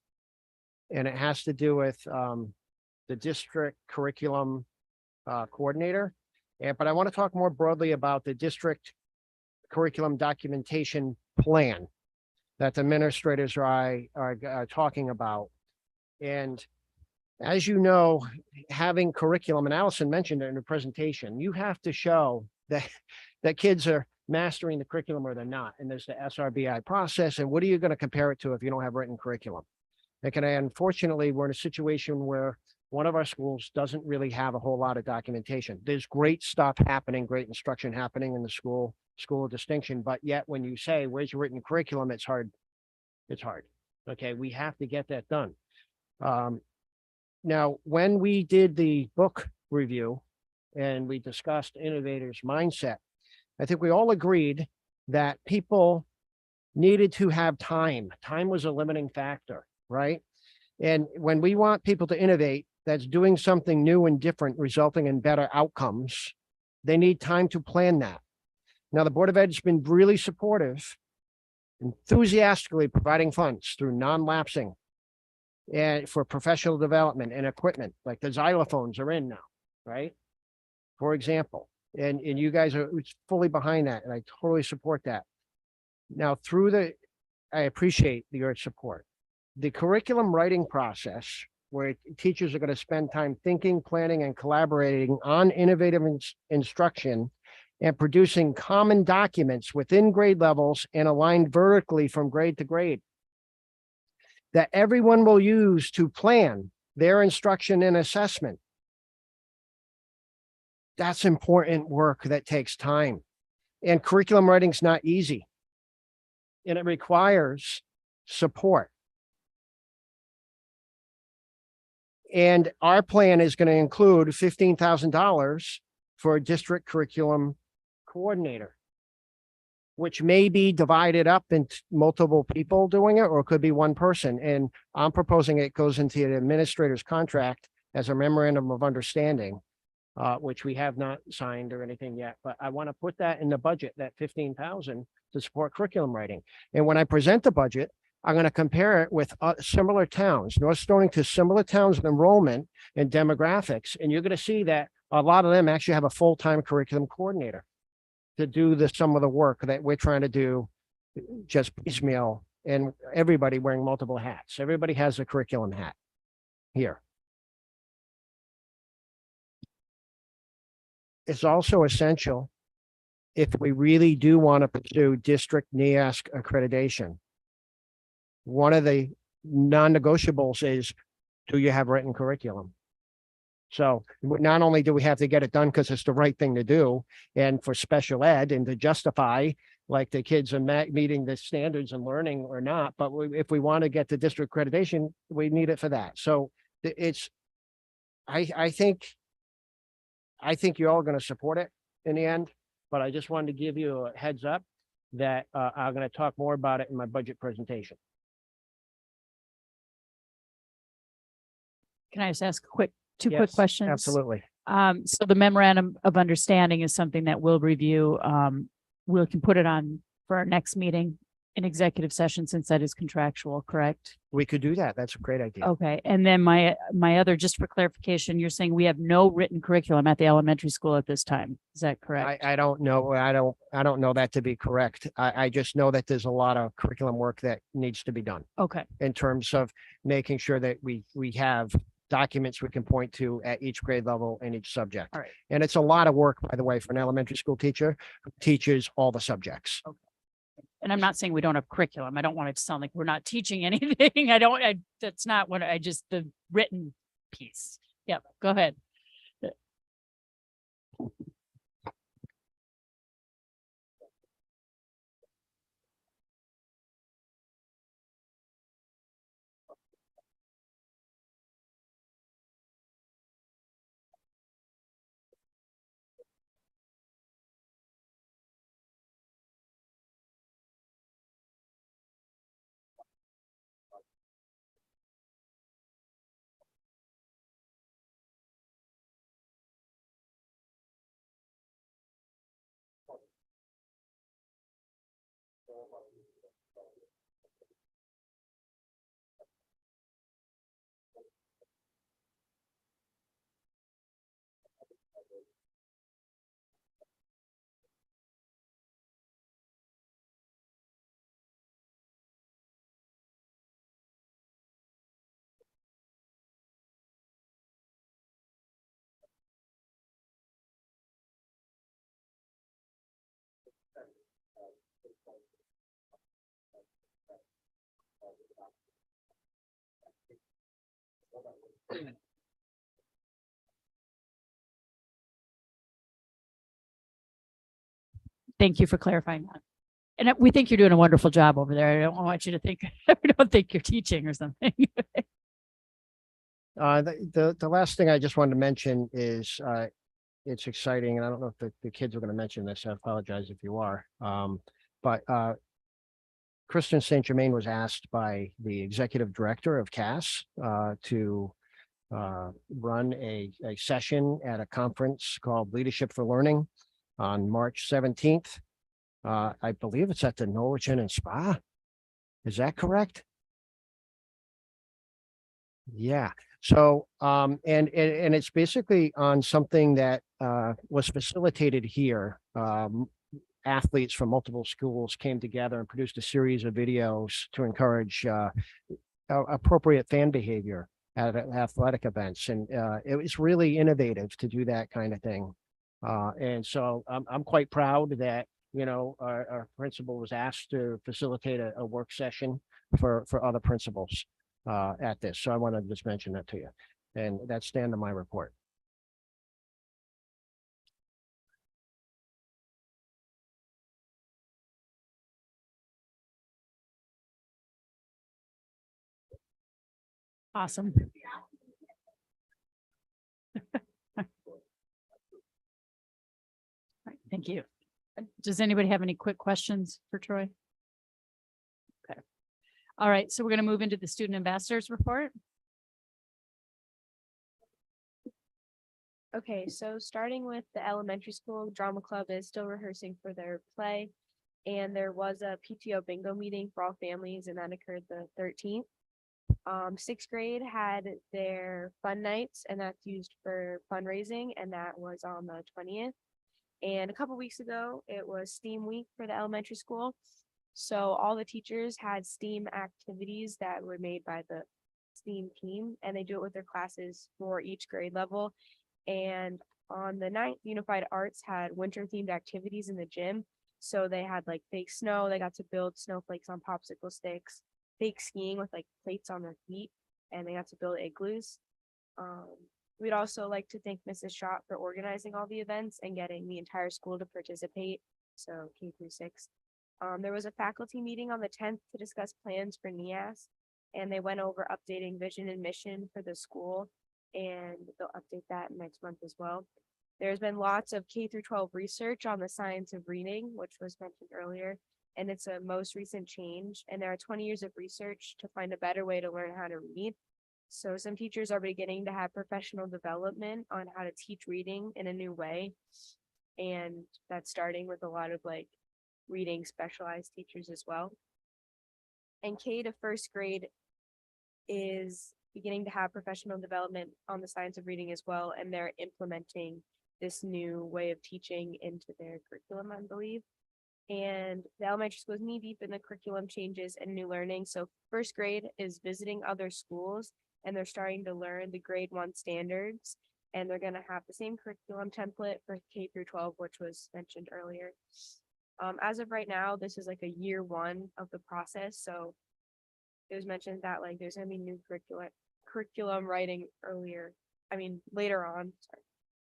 and it has to do with the district curriculum coordinator. But I want to talk more broadly about the district curriculum documentation plan that the administrators are talking about. And as you know, having curriculum, and Allison mentioned it in her presentation, you have to show that kids are mastering the curriculum or they're not. And there's the SRBI process. And what are you going to compare it to if you don't have written curriculum? And unfortunately, we're in a situation where one of our schools doesn't really have a whole lot of documentation. There's great stuff happening, great instruction happening in the school of distinction. But yet when you say, where's your written curriculum? It's hard. It's hard. Okay, we have to get that done. Now, when we did the book review and we discussed innovators mindset, I think we all agreed that people needed to have time. Time was a limiting factor, right? And when we want people to innovate, that's doing something new and different, resulting in better outcomes, they need time to plan that. Now, the Board of Ed has been really supportive, enthusiastically providing funds through non-lapsing and for professional development and equipment, like the xylophones are in now, right? For example, and you guys are fully behind that, and I totally support that. Now, I appreciate your support. The curriculum writing process, where teachers are going to spend time thinking, planning, and collaborating on innovative instruction and producing common documents within grade levels and aligned vertically from grade to grade, that everyone will use to plan their instruction and assessment. That's important work that takes time. And curriculum writing is not easy. And it requires support. And our plan is going to include $15,000 for a district curriculum coordinator, which may be divided up into multiple people doing it, or it could be one person. And I'm proposing it goes into the administrator's contract as a memorandum of understanding, which we have not signed or anything yet. But I want to put that in the budget, that $15,000 to support curriculum writing. And when I present the budget, I'm going to compare it with similar towns, North Stonington, similar towns in enrollment and demographics. And you're going to see that a lot of them actually have a full-time curriculum coordinator to do some of the work that we're trying to do just piecemeal, and everybody wearing multiple hats. Everybody has a curriculum hat here. It's also essential if we really do want to pursue district NEASC accreditation. One of the non-negotiables is, do you have written curriculum? So not only do we have to get it done because it's the right thing to do, and for special ed and to justify like the kids are meeting the standards and learning or not, but if we want to get the district accreditation, we need it for that. So I think you're all going to support it in the end, but I just wanted to give you a heads up that I'm going to talk more about it in my budget presentation. Can I just ask a quick two quick Yes, questions. Absolutely. So the memorandum of understanding is something that we'll review. We can put it on for our next meeting in executive session since that is contractual, correct? We could do that. That's a great idea. Okay, and then my other, just for clarification, you're saying we have no written curriculum at the elementary school at this time. Is that correct? I don't know. I don't know that to be correct. I just know that there's a lot of curriculum work that needs to be done Okay, in terms of making sure that we have documents we can point to at each grade level and each subject. all right. And it's a lot of work, by the way, for an elementary school teacher who teaches all the subjects. And I'm not saying we don't have curriculum. I don't want it to sound like we're not teaching anything. That's not what the written piece. Yep, go ahead. Thank you for clarifying that. And we think you're doing a wonderful job over there. I don't want you to think, we don't think you're teaching or something. The last thing I just wanted to mention is, it's exciting, and I don't know if the kids are going to mention this. I apologize if you are. But Kristen St. Germain was asked by the executive director of CAS to run a session at a conference called Leadership for Learning on March 17th. I believe it's at the Norwich Inn and Spa. Is that correct? Yeah. So, and it's basically on something that was facilitated here. Athletes from multiple schools came together and produced a series of videos to encourage appropriate fan behavior at athletic events. And it was really innovative to do that kind of thing. And so I'm quite proud that, you know, our principal was asked to facilitate a work session for other principals at this. So I want to just mention that to you. And that's the end of my report. Awesome. All right, thank you. Does anybody have any quick questions for Troy? Okay. All right, so we're going to move into the student ambassadors report. Okay, so starting with the elementary school drama club is still rehearsing for their play. And there was a PTO bingo meeting for all families, and that occurred the 13th. Sixth grade had their fun nights, and that's used for fundraising, and that was on the 20th. And a couple weeks ago, it was STEAM week for the elementary school. So all the teachers had STEAM activities that were made by the STEAM team, and they do it with their classes for each grade level. And on the 9th, Unified Arts had winter themed activities in the gym. So they had like fake snow. They got to build snowflakes on popsicle sticks, fake skiing with like plates on their feet, and they got to build igloos. We'd also like to thank Mrs. Schott for organizing all the events and getting the entire school to participate. So K through 6. There was a faculty meeting on the 10th to discuss plans for NEAS, and they went over updating vision and mission for the school, and they'll update that next month as well. There's been lots of K through 12 research on the science of reading, which was mentioned earlier, and it's a most recent change. And there are 20 years of research to find a better way to learn how to read. So some teachers are beginning to have professional development on how to teach reading in a new way. And that's starting with a lot of like reading specialized teachers as well. And K to first grade is beginning to have professional development on the science of reading as well. And they're implementing this new way of teaching into their curriculum, I believe. And the elementary school is knee deep in the curriculum changes and new learning. So first grade is visiting other schools and they're starting to learn the grade 1 standards. And they're going to have the same curriculum template for K through 12, which was mentioned earlier. As of right now, this is like a year 1 of the process. So it was mentioned that like there's going to be new curriculum writing later on.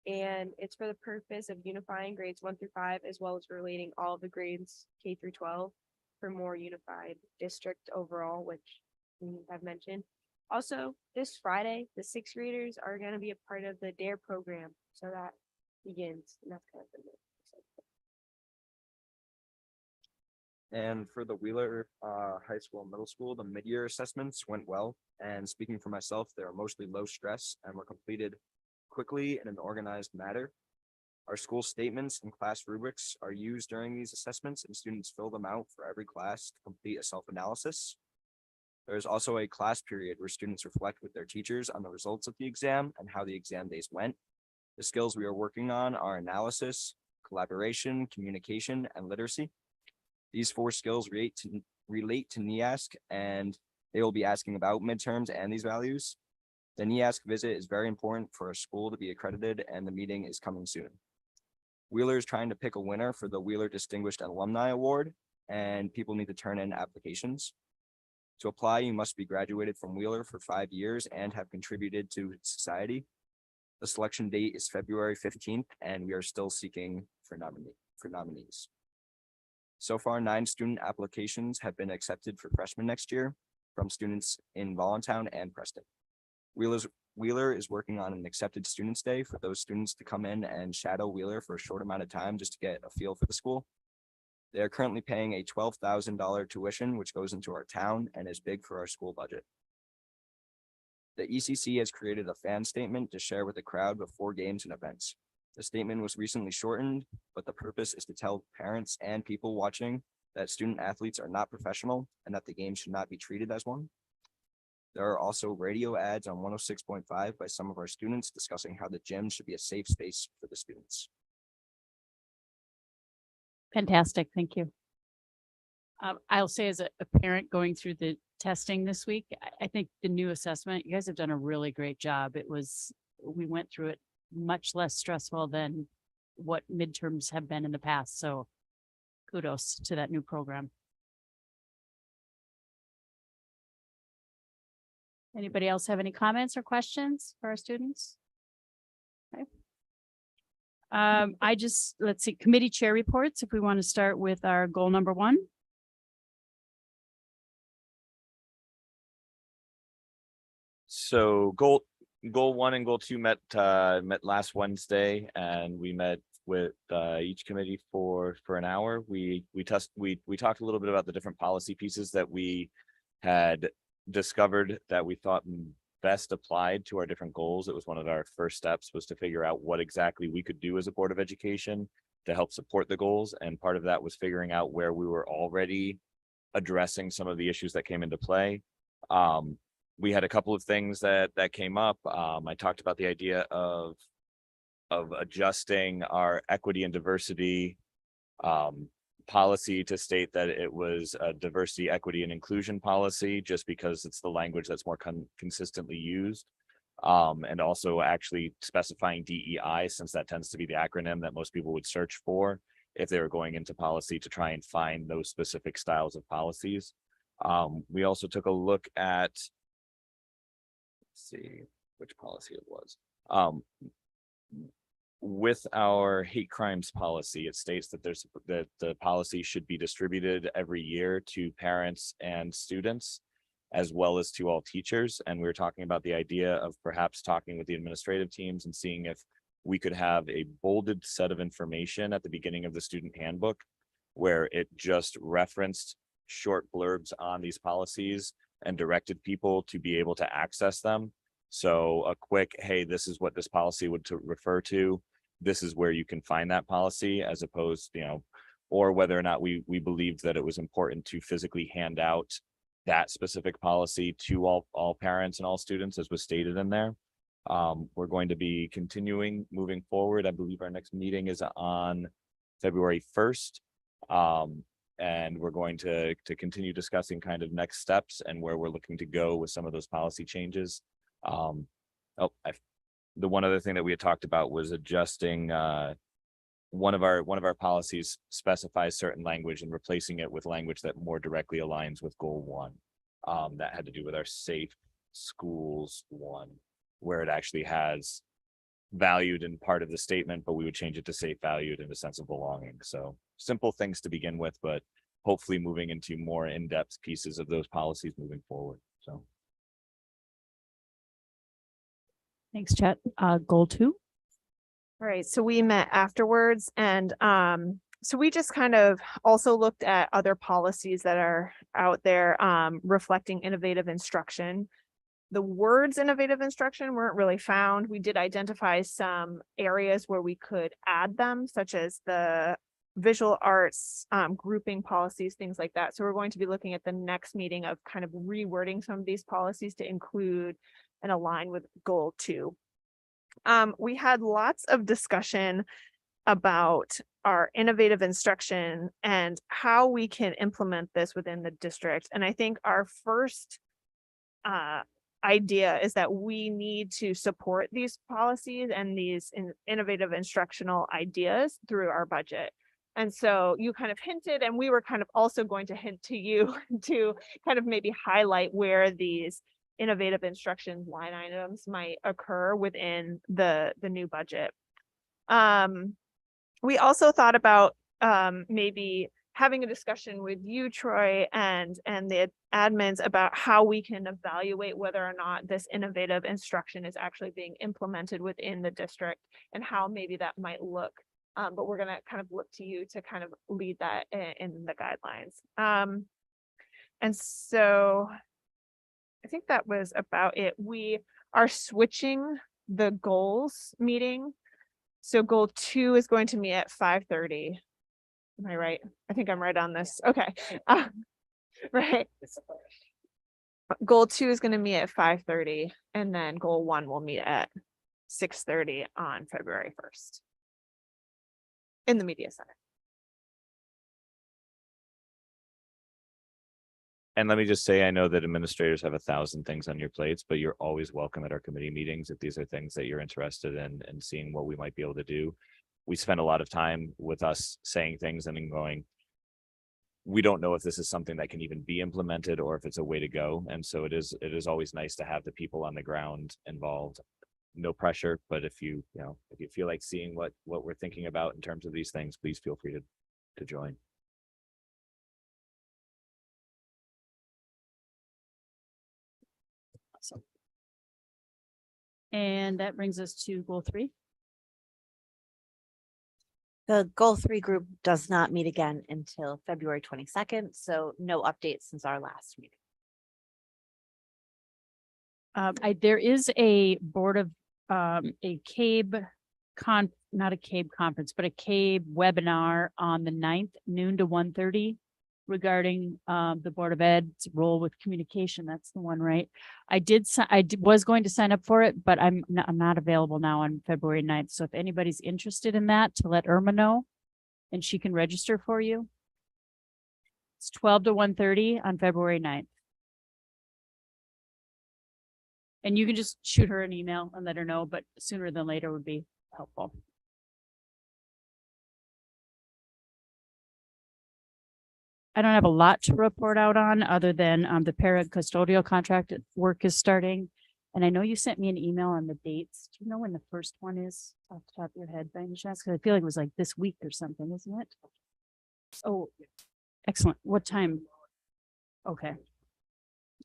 And it's for the purpose of unifying grades 1 through 5, as well as relating all of the grades K through 12 for more unified district overall, which we have mentioned. Also, this Friday, the 6th graders are going to be a part of the DARE program. So that begins. And that's kind of the And for the Wheeler High School and Middle School, the mid-year assessments went well. And speaking for myself, they are mostly low stress and were completed quickly in an organized manner. Our school statements and class rubrics are used during these assessments, and students fill them out for every class to complete a self-analysis. There is also a class period where students reflect with their teachers on the results of the exam and how the exam days went. The skills we are working on are analysis, collaboration, communication, and literacy. These 4 skills relate to NEASC, and they will be asking about midterms and these values. The NEASC visit is very important for a school to be accredited, and the meeting is coming soon. Wheeler is trying to pick a winner for the Wheeler Distinguished Alumni Award, and people need to turn in applications. To apply, you must be graduated from Wheeler for 5 years and have contributed to society. The selection date is February 15th, and we are still seeking for nominees. So far, 9 student applications have been accepted for freshmen next year from students in Voluntown and Preston. Wheeler is working on an accepted students day for those students to come in and shadow Wheeler for a short amount of time just to get a feel for the school. They are currently paying a $12,000 tuition, which goes into our town and is big for our school budget. The ECC has created a fan statement to share with the crowd before games and events. The statement was recently shortened, but the purpose is to tell parents and people watching that student athletes are not professional and that the game should not be treated as one. There are also radio ads on 106.5 by some of our students discussing how the gym should be a safe space for the students. Fantastic. Thank you. I'll say as a parent going through the testing this week, I think the new assessment, you guys have done a really great job. We went through it much less stressful than what midterms have been in the past. So kudos to that new program. Anybody else have any comments or questions for our students? Okay. Let's see, committee chair reports, if we want to start with our goal number 1. So goal 1 and goal 2 met last Wednesday, and we met with each committee for an hour. We talked a little bit about the different policy pieces that we had discovered that we thought best applied to our different goals. It was one of our first steps, was to figure out what exactly we could do as a Board of Education to help support the goals. And part of that was figuring out where we were already addressing some of the issues that came into play. We had a couple of things that came up. I talked about the idea of adjusting our equity and diversity policy to state that it was a diversity, equity, and inclusion policy, just because it's the language that's more consistently used. And also actually specifying DEI, since that tends to be the acronym that most people would search for if they were going into policy to try and find those specific styles of policies. We also took a look at, let's see which policy it was. With our hate crimes policy, it states that that the policy should be distributed every year to parents and students, as well as to all teachers. And we were talking about the idea of perhaps talking with the administrative teams and seeing if we could have a bolded set of information at the beginning of the student handbook, where it just referenced short blurbs on these policies and directed people to be able to access them. So a quick, hey, this is what this policy would to refer to. This is where you can find that policy, as opposed, or whether or not we believed that it was important to physically hand out that specific policy to all parents and all students, as was stated in there. We're going to be continuing moving forward. I believe our next meeting is on February 1st. And we're going to continue discussing kind of next steps and where we're looking to go with some of those policy changes. The one other thing that we had talked about was adjusting one of our policies specifies certain language and replacing it with language that more directly aligns with goal 1. That had to do with our safe schools one, where it actually has valued in part of the statement, but we would change it to safe, valued, in a sense of belonging. So simple things to begin with, but hopefully moving into more in-depth pieces of those policies moving forward. So. Thanks, Chet. Goal 2. All right, so we met afterwards, and so we just kind of also looked at other policies that are out there reflecting innovative instruction. The words innovative instruction weren't really found. We did identify some areas where we could add them, such as the visual arts, grouping policies, things like that. So we're going to be looking at the next meeting of kind of rewording some of these policies to include and align with goal 2. We had lots of discussion about our innovative instruction and how we can implement this within the district. And I think our first idea is that we need to support these policies and these innovative instructional ideas through our budget. And so you kind of hinted, and we were kind of also going to hint to you to kind of maybe highlight where these innovative instruction line items might occur within the new budget. We also thought about maybe having a discussion with you, Troy, and the admins about how we can evaluate whether or not this innovative instruction is actually being implemented within the district and how maybe that might look. But we're going to kind of look to you to kind of lead that in the guidelines. And so I think that was about it. We are switching the goals meeting. So goal 2 is going to meet at 5:30. Am I right? I think I'm right on this. Okay. Right. Goal 2 is going to meet at 5:30, and then goal 1 will meet at 6:30 on February 1st in the media center. And let me just say, I know that administrators have 1,000 things on your plates, but you're always welcome at our committee meetings if these are things that you're interested in and seeing what we might be able to do. We spend a lot of time with us saying things and then going, we don't know if this is something that can even be implemented or if it's a way to go. And so it is always nice to have the people on the ground involved. No pressure, but if you feel like seeing what we're thinking about in terms of these things, please feel free to join. Awesome. And that brings us to goal 3. The goal 3 group does not meet again until February 22nd. So no updates since our last meeting. There is a board of a CABE not a CABE conference, but a CABE webinar on the 9th, noon to 1:30 regarding the Board of Ed's role with communication. That's the one, right? I was going to sign up for it, but I'm not available now on February 9th. So if anybody's interested in that, to let Irma know, and she can register for you. It's 12 to 1:30 on February 9th. And you can just shoot her an email and let her know, but sooner than later would be helpful. I don't have a lot to report out on other than the para-custodial contract work is starting. And I know you sent me an email on the dates. Do you know when the first one is off the top of your head by any chance? Because I feel like it was like this week or something, isn't it? Oh, excellent. What time? Okay.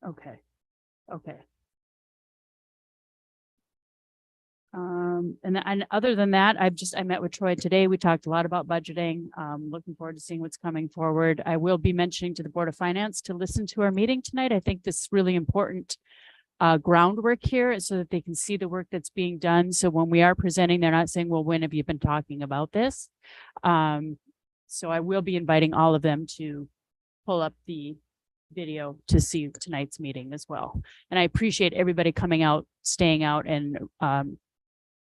Okay. Okay. And other than that, I met with Troy today. We talked a lot about budgeting. Looking forward to seeing what's coming forward. I will be mentioning to the Board of Finance to listen to our meeting tonight. I think this is really important groundwork here so that they can see the work that's being done. So when we are presenting, they're not saying, well, when have you been talking about this? So I will be inviting all of them to pull up the video to see tonight's meeting as well. And I appreciate everybody coming out, staying out, and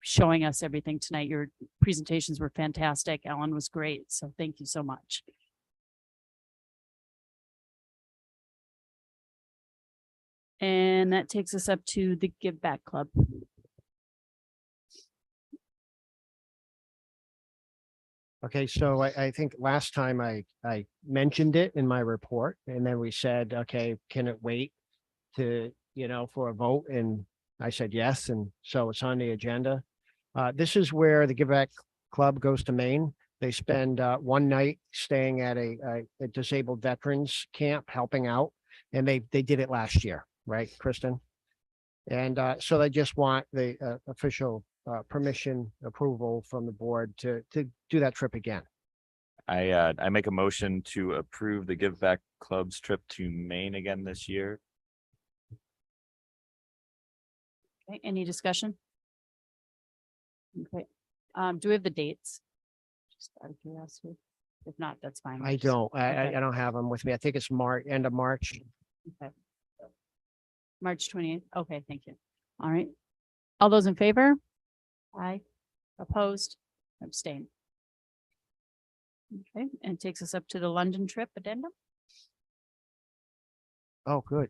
showing us everything tonight. Your presentations were fantastic. Ellen was great. So thank you so much. And that takes us up to the Give Back Club. Okay, so I think last time I mentioned it in my report, and then we said, okay, can it wait to, for a vote? And I said yes, and so it's on the agenda. This is where the Give Back Club goes to Maine. They spend one night staying at a disabled veterans camp, helping out, and they did it last year, right, Kristen? And so they just want the official permission, approval from the board to do that trip again. I make a motion to approve the Give Back Club's trip to Maine again this year. Okay, any discussion? Okay, do we have the dates? Just out of curiosity. If not, that's fine. I don't, Okay. I don't have them with me. I think it's end of March. Okay. March 28th. Okay, thank you. All right. All those in favor? Aye. Opposed? Abstain. Okay, and takes us up to the London trip addendum. Oh, good.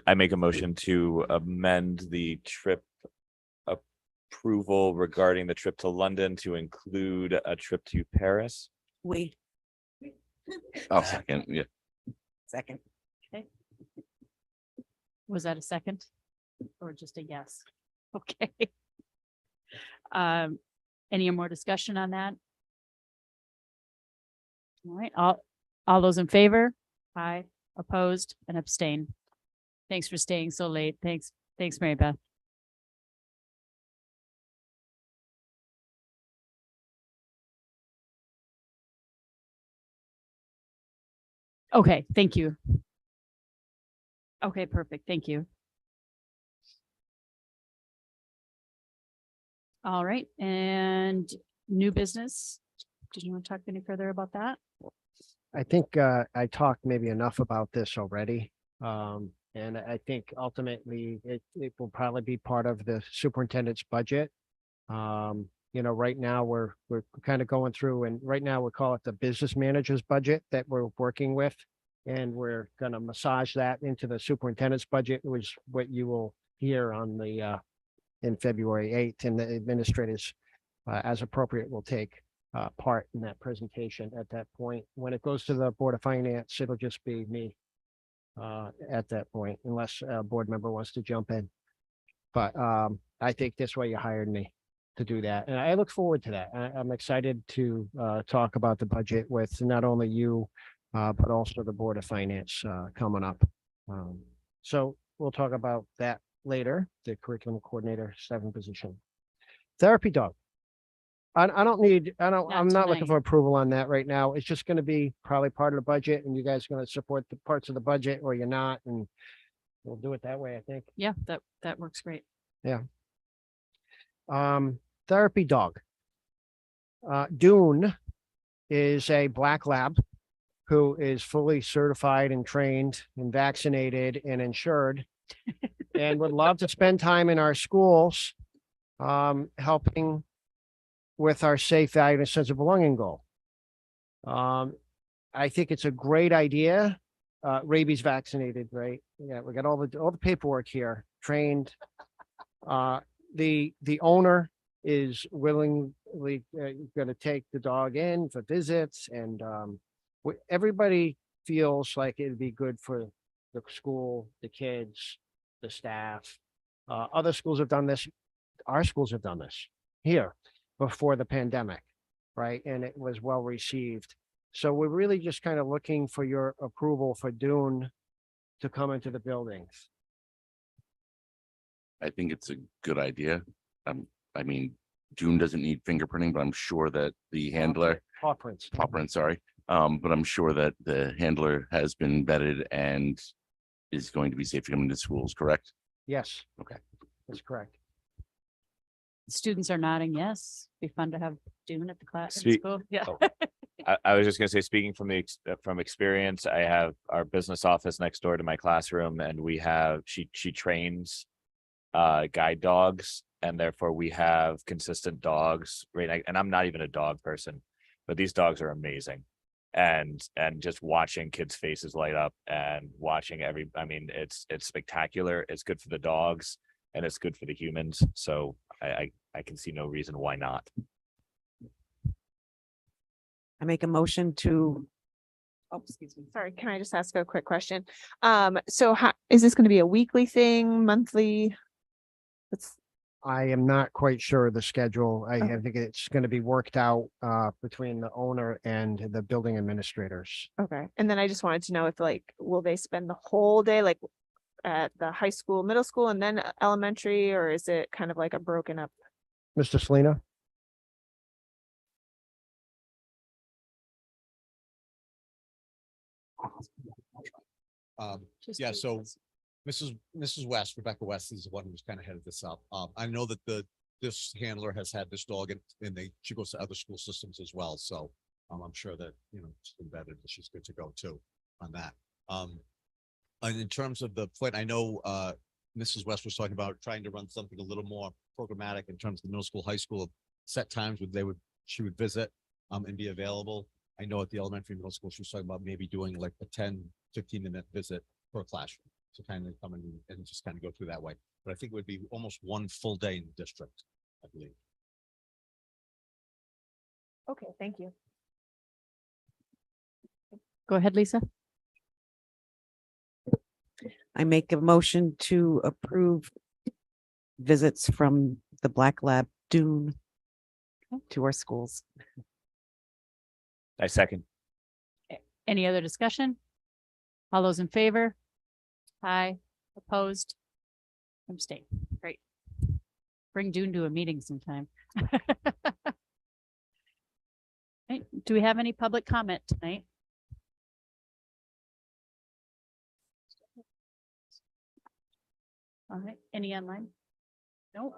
I make a motion to amend the trip approval regarding the trip to London to include a trip to Paris. We, I'll second, yeah. second. Okay. Was that a second or just a yes? Okay. Any more discussion on that? All right, all those in favor? Aye, opposed, and abstain. Thanks for staying so late. Thanks, Mary Beth. Okay, thank you. Okay, perfect. Thank you. All right, and new business. Did you want to talk any further about that? I think I talked maybe enough about this already. And I think ultimately it will probably be part of the superintendent's budget. Right now we're kind of going through, and right now we call it the business manager's budget that we're working with. And we're going to massage that into the superintendent's budget, which what you will hear on the in February 8th, and the administrators, as appropriate, will take part in that presentation at that point. When it goes to the Board of Finance, it'll just be me at that point, unless a board member wants to jump in. But I think this way you hired me to do that, and I look forward to that. I'm excited to talk about the budget with not only you, but also the Board of Finance coming up. So we'll talk about that later, the curriculum coordinator 7 position. Therapy dog. I'm not looking for approval on that right now. It's just gonna be probably part of the budget, and you guys are gonna support the parts of the budget, or you're not, and we'll do it that way, I think. Yeah, that works great. Yeah. Therapy dog. Dune is a black lab who is fully certified and trained and vaccinated and insured and would love to spend time in our schools, helping with our safe, value, and sense of belonging goal. I think it's a great idea. Rabies vaccinated, right? Yeah, we got all the paperwork here, trained. The owner is willingly going to take the dog in for visits, and everybody feels like it'd be good for the school, the kids, the staff. Other schools have done this. Our schools have done this here before the pandemic, right? And it was well received. So we're really just kind of looking for your approval for Dune to come into the buildings. I think it's a good idea. I mean, June doesn't need fingerprinting, but I'm sure that the handler, Paw prints. sorry. But I'm sure that the handler has been vetted and is going to be safe to come into schools, correct? Yes. Okay. That's correct. Students are nodding yes. Be fun to have Dune at the class. Speak- Yeah. Oh. I was just gonna say, speaking from experience, I have our business office next door to my classroom, and we have, she trains guide dogs, and therefore we have consistent dogs, right? And I'm not even a dog person, but these dogs are amazing. And just watching kids' faces light up and watching it's spectacular. It's good for the dogs and it's good for the humans. So I can see no reason why not. I make a motion to, Oh, excuse me. Sorry, can I just ask a quick question? So how, is this going to be a weekly thing, monthly? I am not quite sure of the schedule. I Okay. think it's going to be worked out between the owner and the building administrators. Okay. And then I just wanted to know if will they spend the whole day at the high school, middle school, and then elementary, or is it kind of like a broken up? Mr. Selena? Yeah, so Mrs. West, Rebecca West is the one who's kind of headed this up. I know that this handler has had this dog and she goes to other school systems as well. So I'm sure that, she's been vetted and she's good to go too on that. And in terms of the point, I know Mrs. West was talking about trying to run something a little more programmatic in terms of the middle school, high school, set times when she would visit and be available. I know at the elementary, middle school, she was talking about maybe doing like a 10-15-minute visit per classroom. So kind of come in and just kind of go through that way. But I think it would be almost one full day in the district, I believe. Okay, thank you. Go ahead, Lisa. I make a motion to approve visits from the Black Lab Dune to our schools. I second. Any other discussion? All those in favor? Aye. Opposed? Abstain. Great. Bring Dune to a meeting sometime. Right, do we have any public comment tonight? All right, any online? No.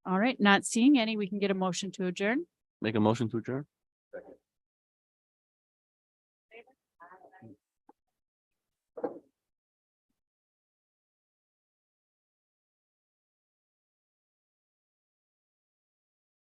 All right, not seeing any. We can get a motion to adjourn. Make a motion to adjourn?